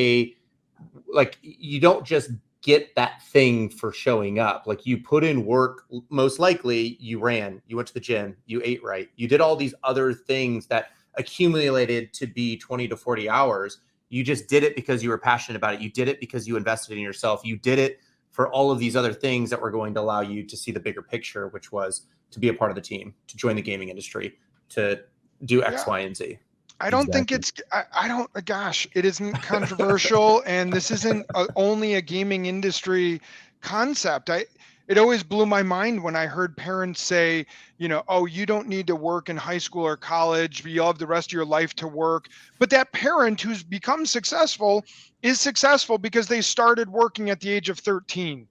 Speaker 4: like, you don't just get that thing for showing up. Like, you put in work. Most likely you ran, you went to the gym, you ate right, you did all these other things that accumulated to be 20 to 40 hours. You just did it because you were passionate about it. You did it because you invested in yourself. You did it for all of these other things that were going to allow you to see the bigger picture, which was to be a part of the team, to join the gaming industry, to do X, Y, and Z.
Speaker 2: I don't think it's, I don't, gosh, it isn't controversial. And this isn't only a gaming industry concept. It always blew my mind when I heard parents say, you know, oh, you don't need to work in high school or college, but you'll have the rest of your life to work. But that parent who's become successful is successful because they started working at the age of 13.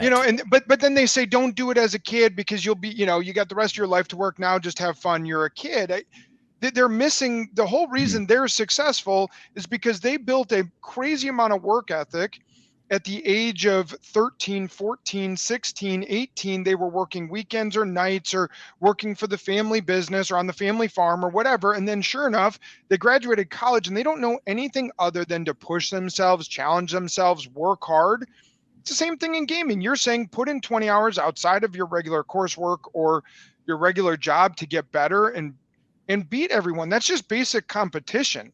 Speaker 2: You know, and but then they say don't do it as a kid because you'll be, you know, you got the rest of your life to work now, just have fun, you're a kid. They're missing the whole reason they're successful is because they built a crazy amount of work ethic. At the age of 13, 14, 16, 18, they were working weekends or nights or working for the family business or on the family farm or whatever. And then sure enough, they graduated college and they don't know anything other than to push themselves, challenge themselves, work hard. It's the same thing in gaming. You're saying put in 20 hours outside of your regular coursework or your regular job to get better and beat everyone. That's just basic competition.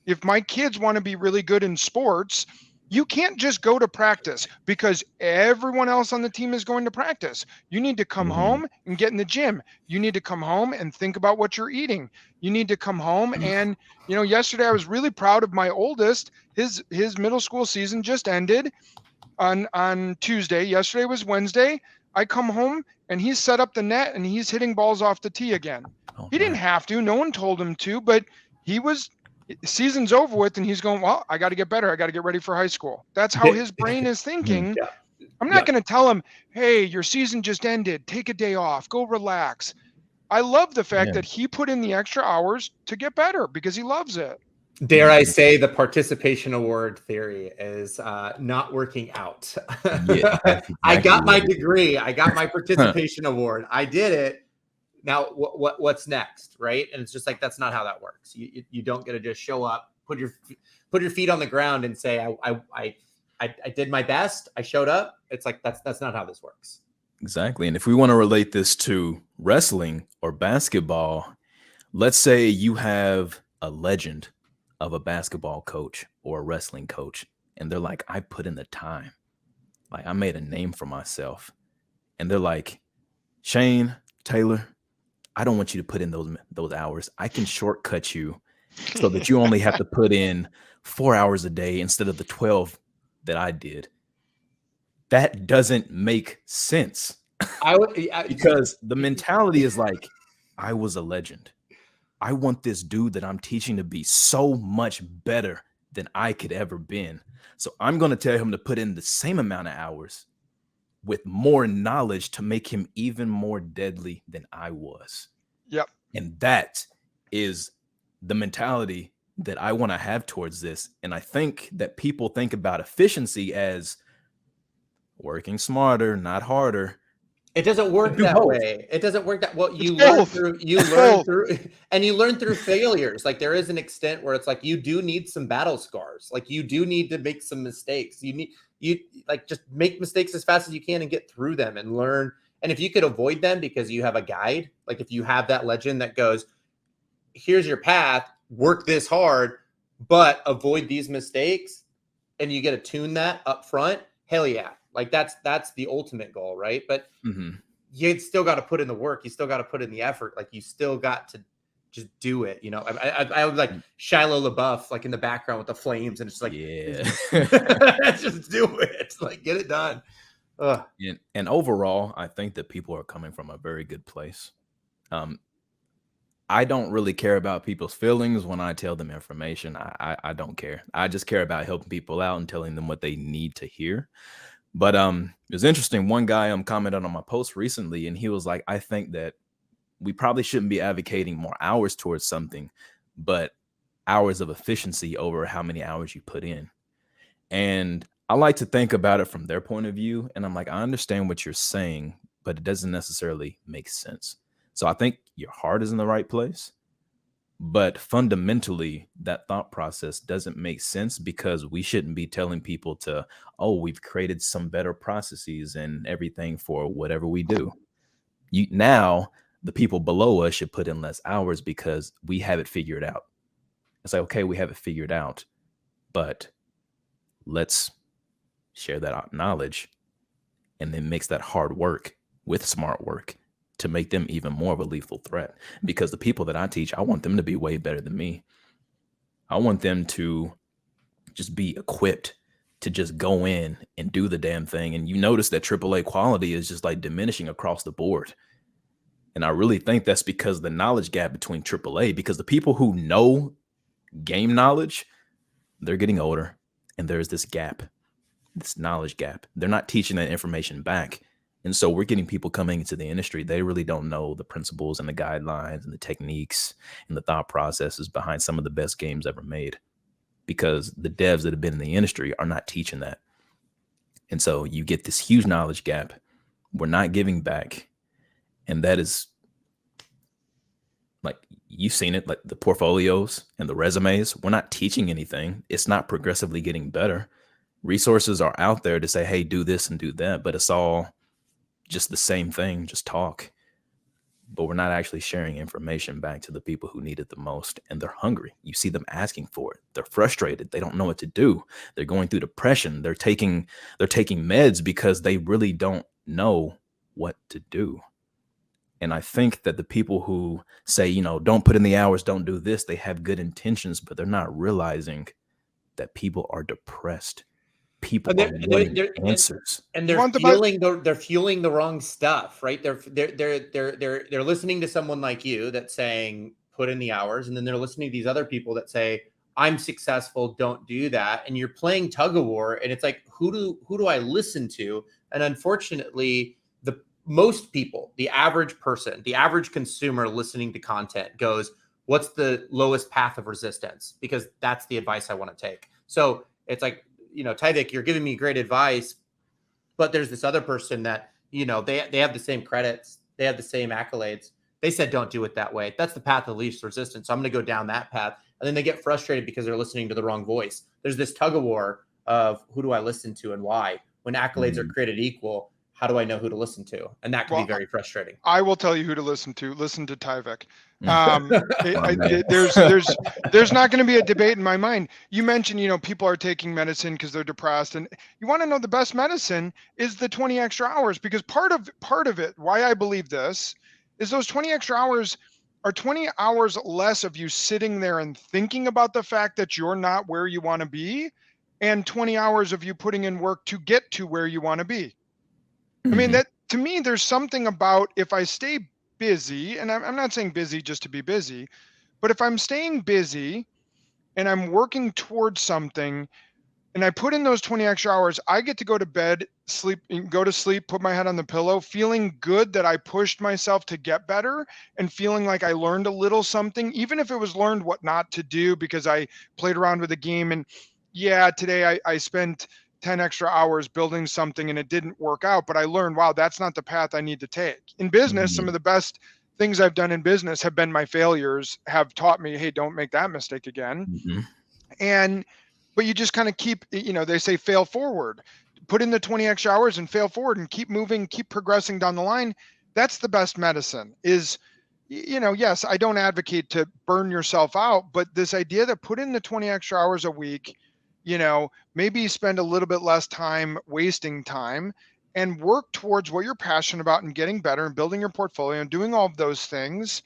Speaker 2: If my kids want to be really good in sports, you can't just go to practice because everyone else on the team is going to practice. You need to come home and get in the gym. You need to come home and think about what you're eating. You need to come home and, you know, yesterday I was really proud of my oldest. His middle school season just ended on Tuesday. Yesterday was Wednesday. I come home and he's set up the net and he's hitting balls off the tee again. He didn't have to. No one told him to, but season's over with and he's going, well, I got to get better. I got to get ready for high school. That's how his brain is thinking. I'm not going to tell him, hey, your season just ended. Take a day off. Go relax. I love the fact that he put in the extra hours to get better because he loves it.
Speaker 4: Dare I say the participation award theory is not working out. Exactly I got my degree. I got my participation award. I did it. Now, what's next, right? And it's just like, that's not how that works. You don't get to just show up, put your feet on the ground and say, I did my best. I showed up. It's like, that's not how this works.
Speaker 3: Exactly. And if we want to relate this to wrestling or basketball, let's say you have a legend of a basketball coach or a wrestling coach, and they're like, I put in the time. Like, I made a name for myself. And they're like, Shane, Taylor, I don't want you to put in those hours. I can shortcut you so that you only have to put in 4 hours a day instead of the 12 that I did. That doesn't make sense. Because the mentality is like, I was a legend. I want this dude that I'm teaching to be so much better than I could ever been. So I'm going to tell him to put in the same amount of hours with more knowledge to make him even more deadly than I was.
Speaker 2: Yep.
Speaker 3: And that is the mentality that I want to have towards this. And I think that people think about efficiency as working smarter, not harder.
Speaker 4: It doesn't work that way. It doesn't work that well. You learn through failures. Like there is an extent where it's like you do need some battle scars. Like you do need to make some mistakes. You just make mistakes as fast as you can and get through them and learn. And if you could avoid them because you have a guide, like if you have that legend that goes, here's your path, work this hard, but avoid these mistakes, and you get to tune that up front, hell yeah. Like that's the ultimate goal, right? But you still got to put in the work. You still got to put in the effort. Like you still got to just do it. You know, I would like Shia LaBeouf, like in the background with the flames, and it's like, just do it. Like get it done.
Speaker 3: And overall, I think that people are coming from a very good place. I don't really care about people's feelings when I tell them information. I don't care. I just care about helping people out and telling them what they need to hear. But it was interesting. One guy commented on my post recently, and he was like, I think that we probably shouldn't be advocating more hours towards something, but hours of efficiency over how many hours you put in. And I like to think about it from their point of view. And I'm like, I understand what you're saying, but it doesn't necessarily make sense. So I think your heart is in the right place. But fundamentally, that thought process doesn't make sense because we shouldn't be telling people to, oh, we've created some better processes and everything for whatever we do. Now, the people below us should put in less hours because we have it figured out. It's like, okay, we have it figured out. but let's share that knowledge and then mix that hard work with smart work to make them even more of a lethal threat. Because the people that I teach, I want them to be way better than me. I want them to just be equipped to just go in and do the damn thing. And you notice that AAA quality is just like diminishing across the board. And I really think that's because the knowledge gap between AAA, because the people who know game knowledge, they're getting older, and there's this gap, this knowledge gap. They're not teaching that information back. And so we're getting people coming into the industry. They really don't know the principles and the guidelines and the techniques and the thought processes behind some of the best games ever made, because the devs that have been in the industry are not teaching that. And so you get this huge knowledge gap. We're not giving back. And that is, like, you've seen it, like the portfolios and the resumes. We're not teaching anything. It's not progressively getting better. Resources are out there to say, hey, do this and do that, but it's all just the same thing, just talk. But we're not actually sharing information back to the people who need it the most. And they're hungry. You see them asking for it. They're frustrated. They don't know what to do. They're going through depression. They're taking meds because they really don't know what to do. And I think that the people who say, you know, don't put in the hours, don't do this, they have good intentions, but they're not realizing that people are depressed. People are wanting answers,
Speaker 4: and they're fueling the wrong stuff, right? They're listening to someone like you that's saying put in the hours, and then they're listening to these other people that say I'm successful, don't do that, and you're playing tug of war. And it's like, who do I listen to? And unfortunately, most people, the average person, the average consumer listening to content goes, what's the lowest path of resistance? Because that's the advice I want to take. So it's like, you know, Tyvik, you're giving me great advice, but there's this other person that, you know, they have the same credits, they have the same accolades. They said, don't do it that way. That's the path of least resistance. So I'm going to go down that path. And then they get frustrated because they're listening to the wrong voice. There's this tug of war of who do I listen to and why? When accolades are created equal, how do I know who to listen to? And that can be very frustrating.
Speaker 2: I will tell you who to listen to. Listen to Tyvik. There's not going to be a debate in my mind. You mentioned, you know, people are taking medicine because they're depressed, and you want to know the best medicine is the 20 extra hours, because part of it, why I believe this, is those 20 extra hours are 20 hours less of you sitting there and thinking about the fact that you're not where you want to be, and 20 hours of you putting in work to get to where you want to be. I mean, that to me, there's something about if I stay busy, and I'm not saying busy just to be busy, but if I'm staying busy and I'm working towards something and I put in those 20 extra hours, I get to go to bed, go to sleep, put my head on the pillow, feeling good that I pushed myself to get better and feeling like I learned a little something, even if it was learned what not to do because I played around with the game. And yeah, today I spent 10 extra hours building something and it didn't work out, but I learned, wow, that's not the path I need to take. In business, some of the best things I've done in business have been my failures, have taught me, hey, don't make that mistake again. But you just kind of keep, you know, they say fail forward, put in the 20 extra hours and fail forward and keep moving, keep progressing down the line. That's the best medicine is, you know, yes, I don't advocate to burn yourself out, but this idea that put in the 20 extra hours a week, you know, maybe spend a little bit less time wasting time and work towards what you're passionate about and getting better and building your portfolio and doing all of those things.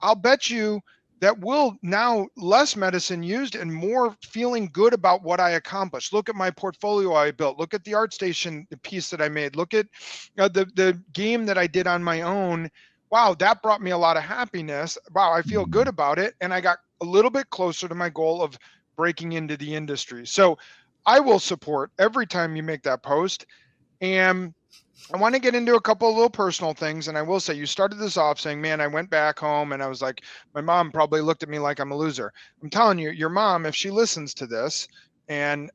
Speaker 2: I'll bet you that will now less medicine used and more feeling good about what I accomplished. Look at my portfolio I built. Look at the ArtStation piece that I made. Look at the game that I did on my own. Wow, that brought me a lot of happiness. Wow, I feel good about it. And I got a little bit closer to my goal of breaking into the industry. So I will support every time you make that post. And I want to get into a couple of little personal things. And I will say, you started this off saying, man, I went back home and I was like, my mom probably looked at me like I'm a loser. I'm telling you, your mom, if she listens to this, and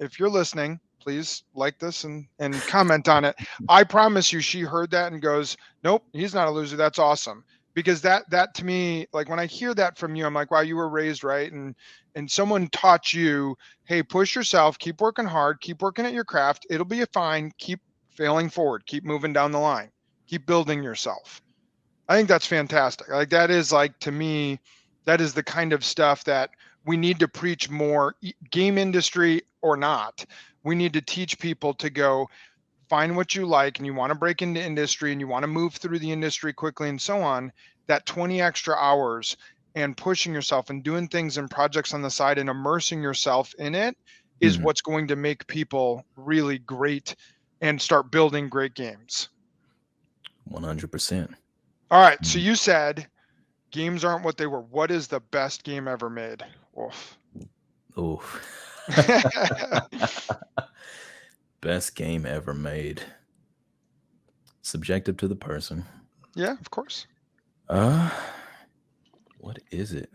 Speaker 2: if you're listening, please like this and comment on it. I promise you, she heard that and goes, nope, he's not a loser. That's awesome. Because that to me, like when I hear that from you, I'm like, wow, you were raised right. And someone taught you, hey, push yourself, keep working hard, keep working at your craft. It'll be fine. Keep failing forward, keep moving down the line, keep building yourself. I think that's fantastic. Like that is like, to me, that is the kind of stuff that we need to preach more, game industry or not. We need to teach people to go find what you like, and you want to break into industry and you want to move through the industry quickly and so on. That 20 extra hours and pushing yourself and doing things and projects on the side and immersing yourself in it is what's going to make people really great and start building great games.
Speaker 3: 100%.
Speaker 2: All right. So you said games aren't what they were. What is the best game ever made? Oof.
Speaker 3: Oof. Best game ever made. Subjective to the person.
Speaker 2: Yeah, of course.
Speaker 3: What is it?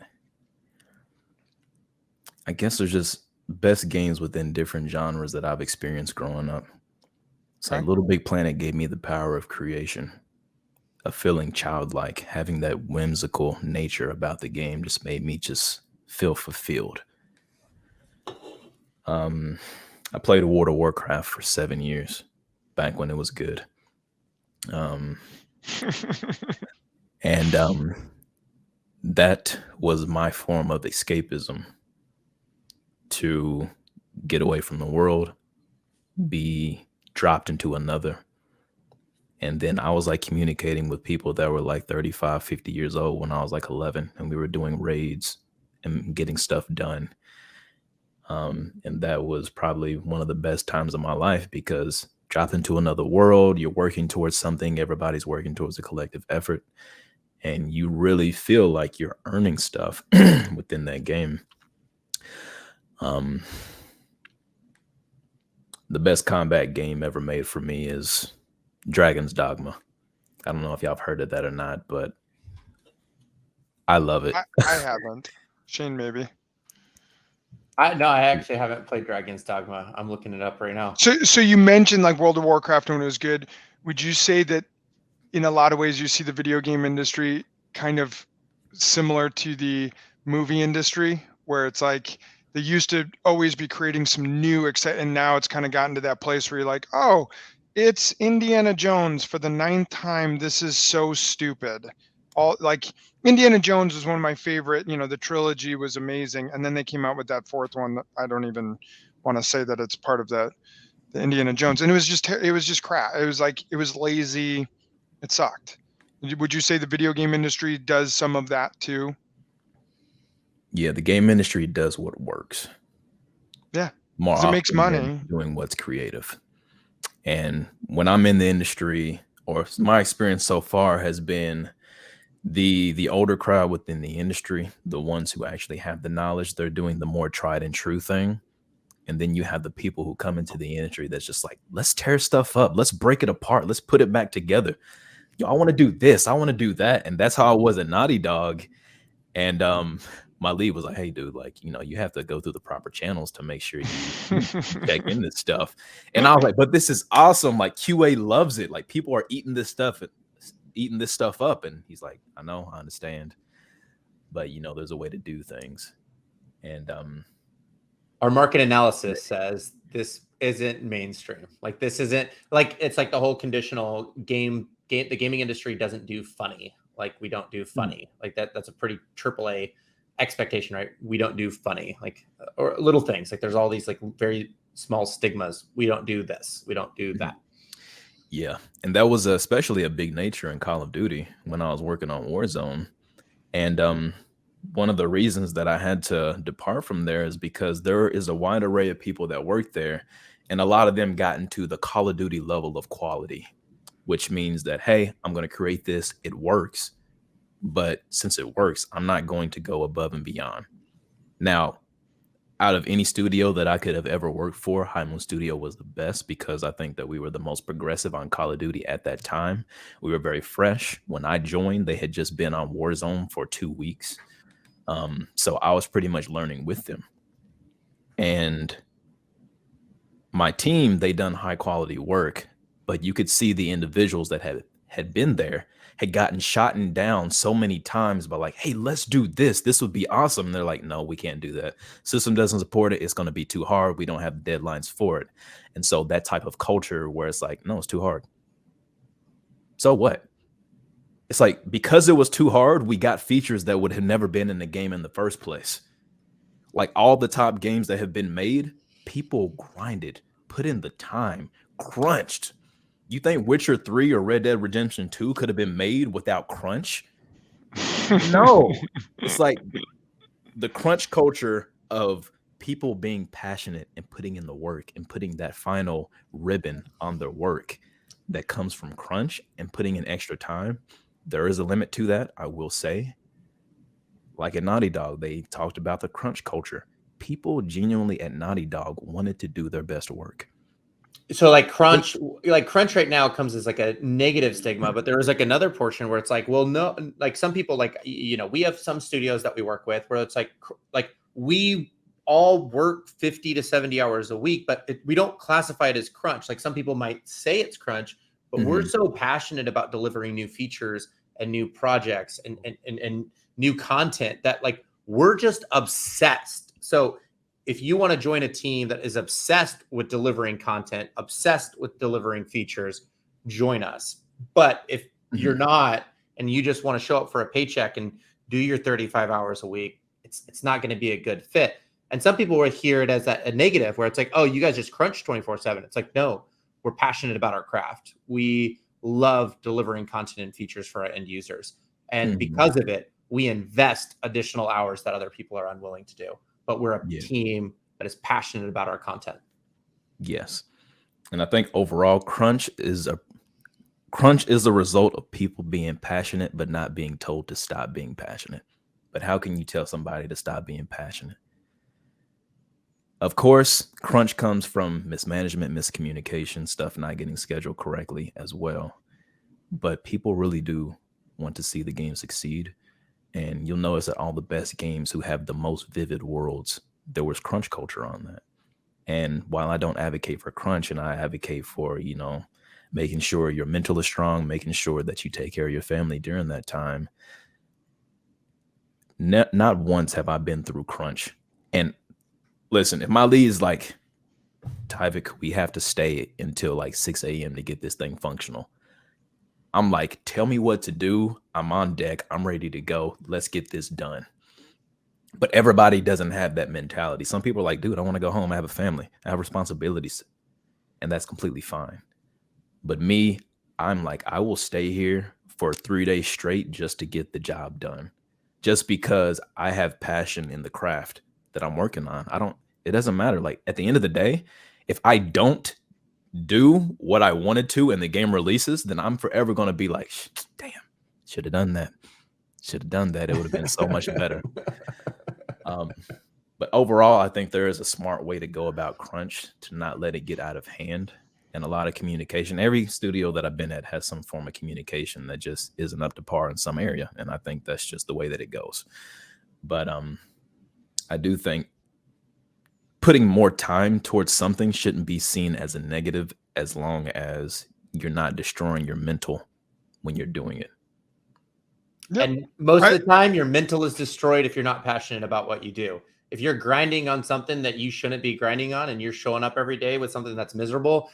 Speaker 3: I guess there's just best games within different genres that I've experienced growing up. So
Speaker 2: Okay.
Speaker 3: LittleBigPlanet gave me the power of creation, of feeling childlike, having that whimsical nature about the game just made me just feel fulfilled. I played World of Warcraft for 7 years, back when it was good. And that was my form of escapism, to get away from the world, be dropped into another. And then I was like communicating with people that were like 35, 50 years old when I was like 11, and we were doing raids and getting stuff done. And that was probably one of the best times of my life, because drop into another world, you're working towards something, everybody's working towards a collective effort, and you really feel like you're earning stuff within that game. The best combat game ever made for me is Dragon's Dogma. I don't know if y'all have heard of that or not, but I love it.
Speaker 2: I haven't. Shane, maybe.
Speaker 4: I actually haven't played Dragon's Dogma. I'm looking it up right now.
Speaker 2: So you mentioned like World of Warcraft when it was good. Would you say that in a lot of ways you see the video game industry kind of similar to the movie industry, where it's like they used to always be creating some new, and now it's kind of gotten to that place where you're like, oh, it's Indiana Jones for the 9th time. This is so stupid. All like Indiana Jones was one of my favorite, the trilogy was amazing. And then they came out with that 4th one that I don't even want to say that it's part of the Indiana Jones. And it was just crap. It was lazy. It sucked. Would you say the video game industry does some of that too?
Speaker 3: Yeah, the game industry does what works.
Speaker 2: Yeah.
Speaker 3: More
Speaker 2: It makes money.
Speaker 3: doing what's creative. And when I'm in the industry, or my experience so far has been the older crowd within the industry, the ones who actually have the knowledge, they're doing the more tried and true thing. And then you have the people who come into the industry that's just like, let's tear stuff up, let's break it apart, let's put it back together. Yo, I want to do this, I want to do that. And that's how I was at Naughty Dog. And my lead was like, hey, dude, like, you have to go through the proper channels to make sure you check in this stuff. And I was like, but this is awesome. Like, QA loves it. Like, people are eating this stuff up. And he's like, I know, I understand. But, there's a way to do things. And
Speaker 4: our market analysis says this isn't mainstream. Like, this isn't like, it's like the whole conditional the gaming industry doesn't do funny. Like, we don't do funny. Like that's a pretty AAA expectation, right? We don't do funny, like, or little things. Like, there's all these like very small stigmas. We don't do this. We don't do that.
Speaker 3: Yeah. And that was especially a big nature in Call of Duty when I was working on Warzone. And one of the reasons that I had to depart from there is because there is a wide array of people that work there, and a lot of them got into the Call of Duty level of quality, which means that, hey, I'm going to create this. It works. But since it works, I'm not going to go above and beyond. Now, out of any studio that I could have ever worked for, High Moon Studio was the best, because I think that we were the most progressive on Call of Duty at that time. We were very fresh. When I joined, they had just been on Warzone for 2 weeks. So I was pretty much learning with them. And my team, they done high quality work, but you could see the individuals that had been there had gotten shot down so many times by like, hey, let's do this. This would be awesome. And they're like, no, we can't do that. System doesn't support it. It's going to be too hard. We don't have deadlines for it. And so that type of culture where it's like, no, it's too hard. So what? It's like, because it was too hard, we got features that would have never been in the game in the first place. Like all the top games that have been made, people grinded, put in the time, crunched. You think Witcher 3 or Red Dead Redemption 2 could have been made without crunch? No. It's like the crunch culture of people being passionate and putting in the work and putting that final ribbon on their work that comes from crunch and putting in extra time. There is a limit to that, I will say. Like at Naughty Dog, they talked about the crunch culture. People genuinely at Naughty Dog wanted to do their best work.
Speaker 4: So like crunch right now comes as like a negative stigma, but there is like another portion where it's like, well, no, like some people, like, you know, we have some studios that we work with where it's like we all work 50 to 70 hours a week, but we don't classify it as crunch. Like some people might say it's crunch, but we're so passionate about delivering new features and new projects and new content that like we're just obsessed. So if you want to join a team that is obsessed with delivering content, obsessed with delivering features, join us. But if you're not and you just want to show up for a paycheck and do your 35 hours a week, it's not going to be a good fit. And some people will hear it as a negative where it's like, oh, you guys just crunch 24/7. It's like, no, we're passionate about our craft. We love delivering content and features for our end users. And because of it, we invest additional hours that other people are unwilling to do. But we're a team that is passionate about our content.
Speaker 3: Yes. And I think overall crunch is a result of people being passionate, but not being told to stop being passionate. But how can you tell somebody to stop being passionate? Of course, crunch comes from mismanagement, miscommunication, stuff not getting scheduled correctly as well. But people really do want to see the game succeed. And you'll notice that all the best games who have the most vivid worlds, there was crunch culture on that. And while I don't advocate for crunch, and I advocate for, you know, making sure your mental is strong, making sure that you take care of your family during that time, not once have I been through crunch. And listen, if my lead is like, Tyvik, we have to stay until like 6 a.m. to get this thing functional, I'm like, tell me what to do. I'm on deck. I'm ready to go. Let's get this done. But everybody doesn't have that mentality. Some people are like, dude, I want to go home. I have a family. I have responsibilities. And that's completely fine. But me, I'm like, I will stay here for 3 days straight just to get the job done. Just because I have passion in the craft that I'm working on. It doesn't matter. Like at the end of the day, if I don't do what I wanted to and the game releases, then I'm forever going to be like, damn, should have done that. Should have done that. It would have been so much better. But overall, I think there is a smart way to go about crunch to not let it get out of hand, and a lot of communication. Every studio that I've been at has some form of communication that just isn't up to par in some area. And I think that's just the way that it goes. But I do think putting more time towards something shouldn't be seen as a negative as long as you're not destroying your mental when you're doing it.
Speaker 4: Yep. And most of the time, your mental is destroyed if you're not passionate about what you do. If you're grinding on something that you shouldn't be grinding on and you're showing up every day with something that's miserable,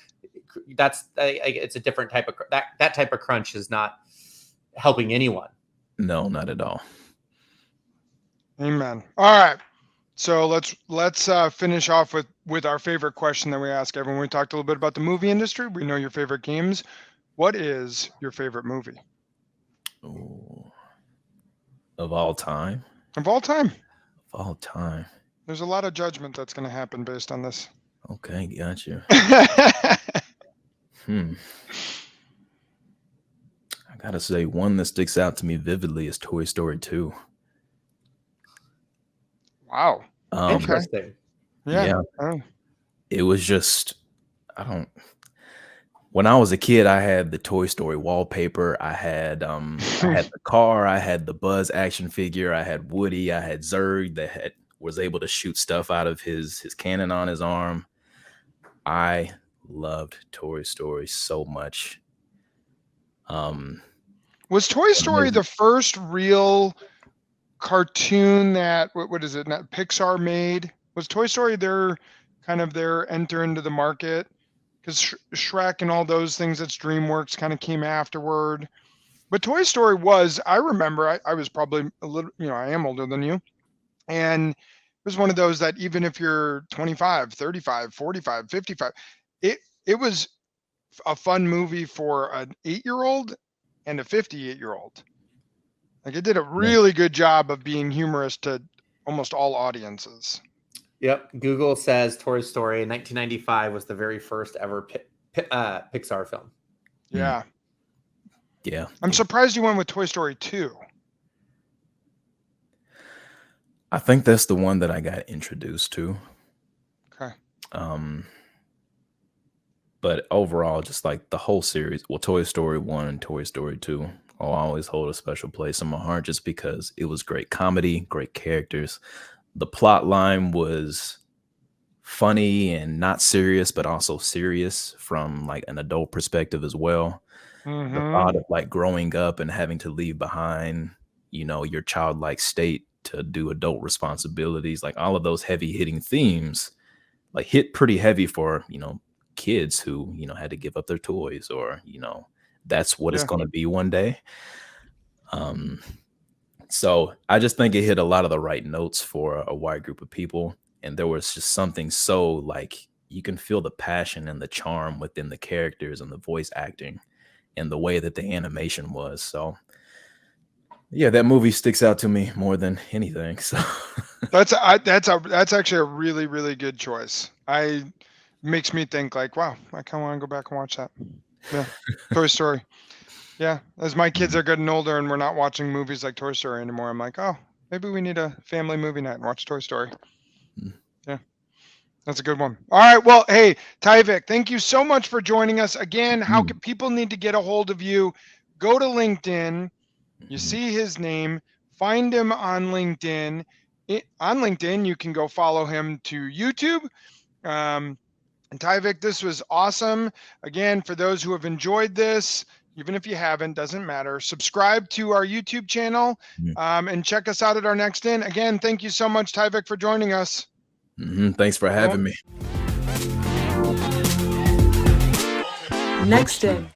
Speaker 4: it's a different type of that type of crunch is not helping anyone.
Speaker 3: No, not at all.
Speaker 2: Amen. All right. So let's finish off with our favorite question that we ask everyone. We talked a little bit about the movie industry. We know your favorite games. What is your favorite movie?
Speaker 3: Ooh. Of all time?
Speaker 2: Of all time.
Speaker 3: Of all time.
Speaker 2: There's a lot of judgment that's going to happen based on this.
Speaker 3: Okay, got you. I gotta say, one that sticks out to me vividly is Toy Story 2.
Speaker 2: Wow.
Speaker 4: Interesting.
Speaker 2: Yeah.
Speaker 3: It was just, when I was a kid, I had the Toy Story wallpaper. I had the car. I had the Buzz action figure. I had Woody. I had Zurg that was able to shoot stuff out of his cannon on his arm. I loved Toy Story so much.
Speaker 2: Was Toy Story the first real cartoon that what is it that Pixar made? Was Toy Story their enter into the market? Because Shrek and all those things that's DreamWorks kind of came afterward. But Toy Story was, I remember, I was probably a little, I am older than you, and was one of those that even if you're 25, 35, 45, 55, it was a fun movie for an 8-year-old and a 58-year-old. Like, it did a really good job of being humorous to almost all audiences.
Speaker 4: Yep. Google says Toy Story in 1995 was the very first ever Pixar film.
Speaker 2: Yeah.
Speaker 3: Yeah.
Speaker 2: I'm surprised you went with Toy Story 2.
Speaker 3: I think that's the one that I got introduced to.
Speaker 2: Okay.
Speaker 3: But overall, just like the whole series, well, Toy Story 1 and Toy Story 2 will always hold a special place in my heart just because it was great comedy, great characters. The plot line was funny and not serious, but also serious from like an adult perspective as well. The thought of like growing up and having to leave behind, you know, your childlike state to do adult responsibilities, like all of those heavy hitting themes, like hit pretty heavy for, you know, kids who, you know, had to give up their toys or, you know, that's what it's going to be one day. So I just think it hit a lot of the right notes for a wide group of people. And there was just something so like you can feel the passion and the charm within the characters and the voice acting and the way that the animation was. So yeah, that movie sticks out to me more than anything. So
Speaker 2: that's actually a really, really good choice. Makes me think like, wow, I kind of want to go back and watch that. Yeah. Toy Story. Yeah. As my kids are getting older and we're not watching movies like Toy Story anymore, I'm like, oh, maybe we need a family movie night and watch Toy Story. Yeah. That's a good one. All right. Well, hey, Tyvik, thank you so much for joining us again. How can people need to get a hold of you? Go to LinkedIn. You see his name, find him on LinkedIn. On LinkedIn, you can go follow him to YouTube. And Tyvik, this was awesome. Again, for those who have enjoyed this, even if you haven't, doesn't matter. Subscribe to our YouTube channel and check us out at our next in. Again, thank you so much, Tyvik, for joining us.
Speaker 3: Thanks for having me.
Speaker 1: Next in.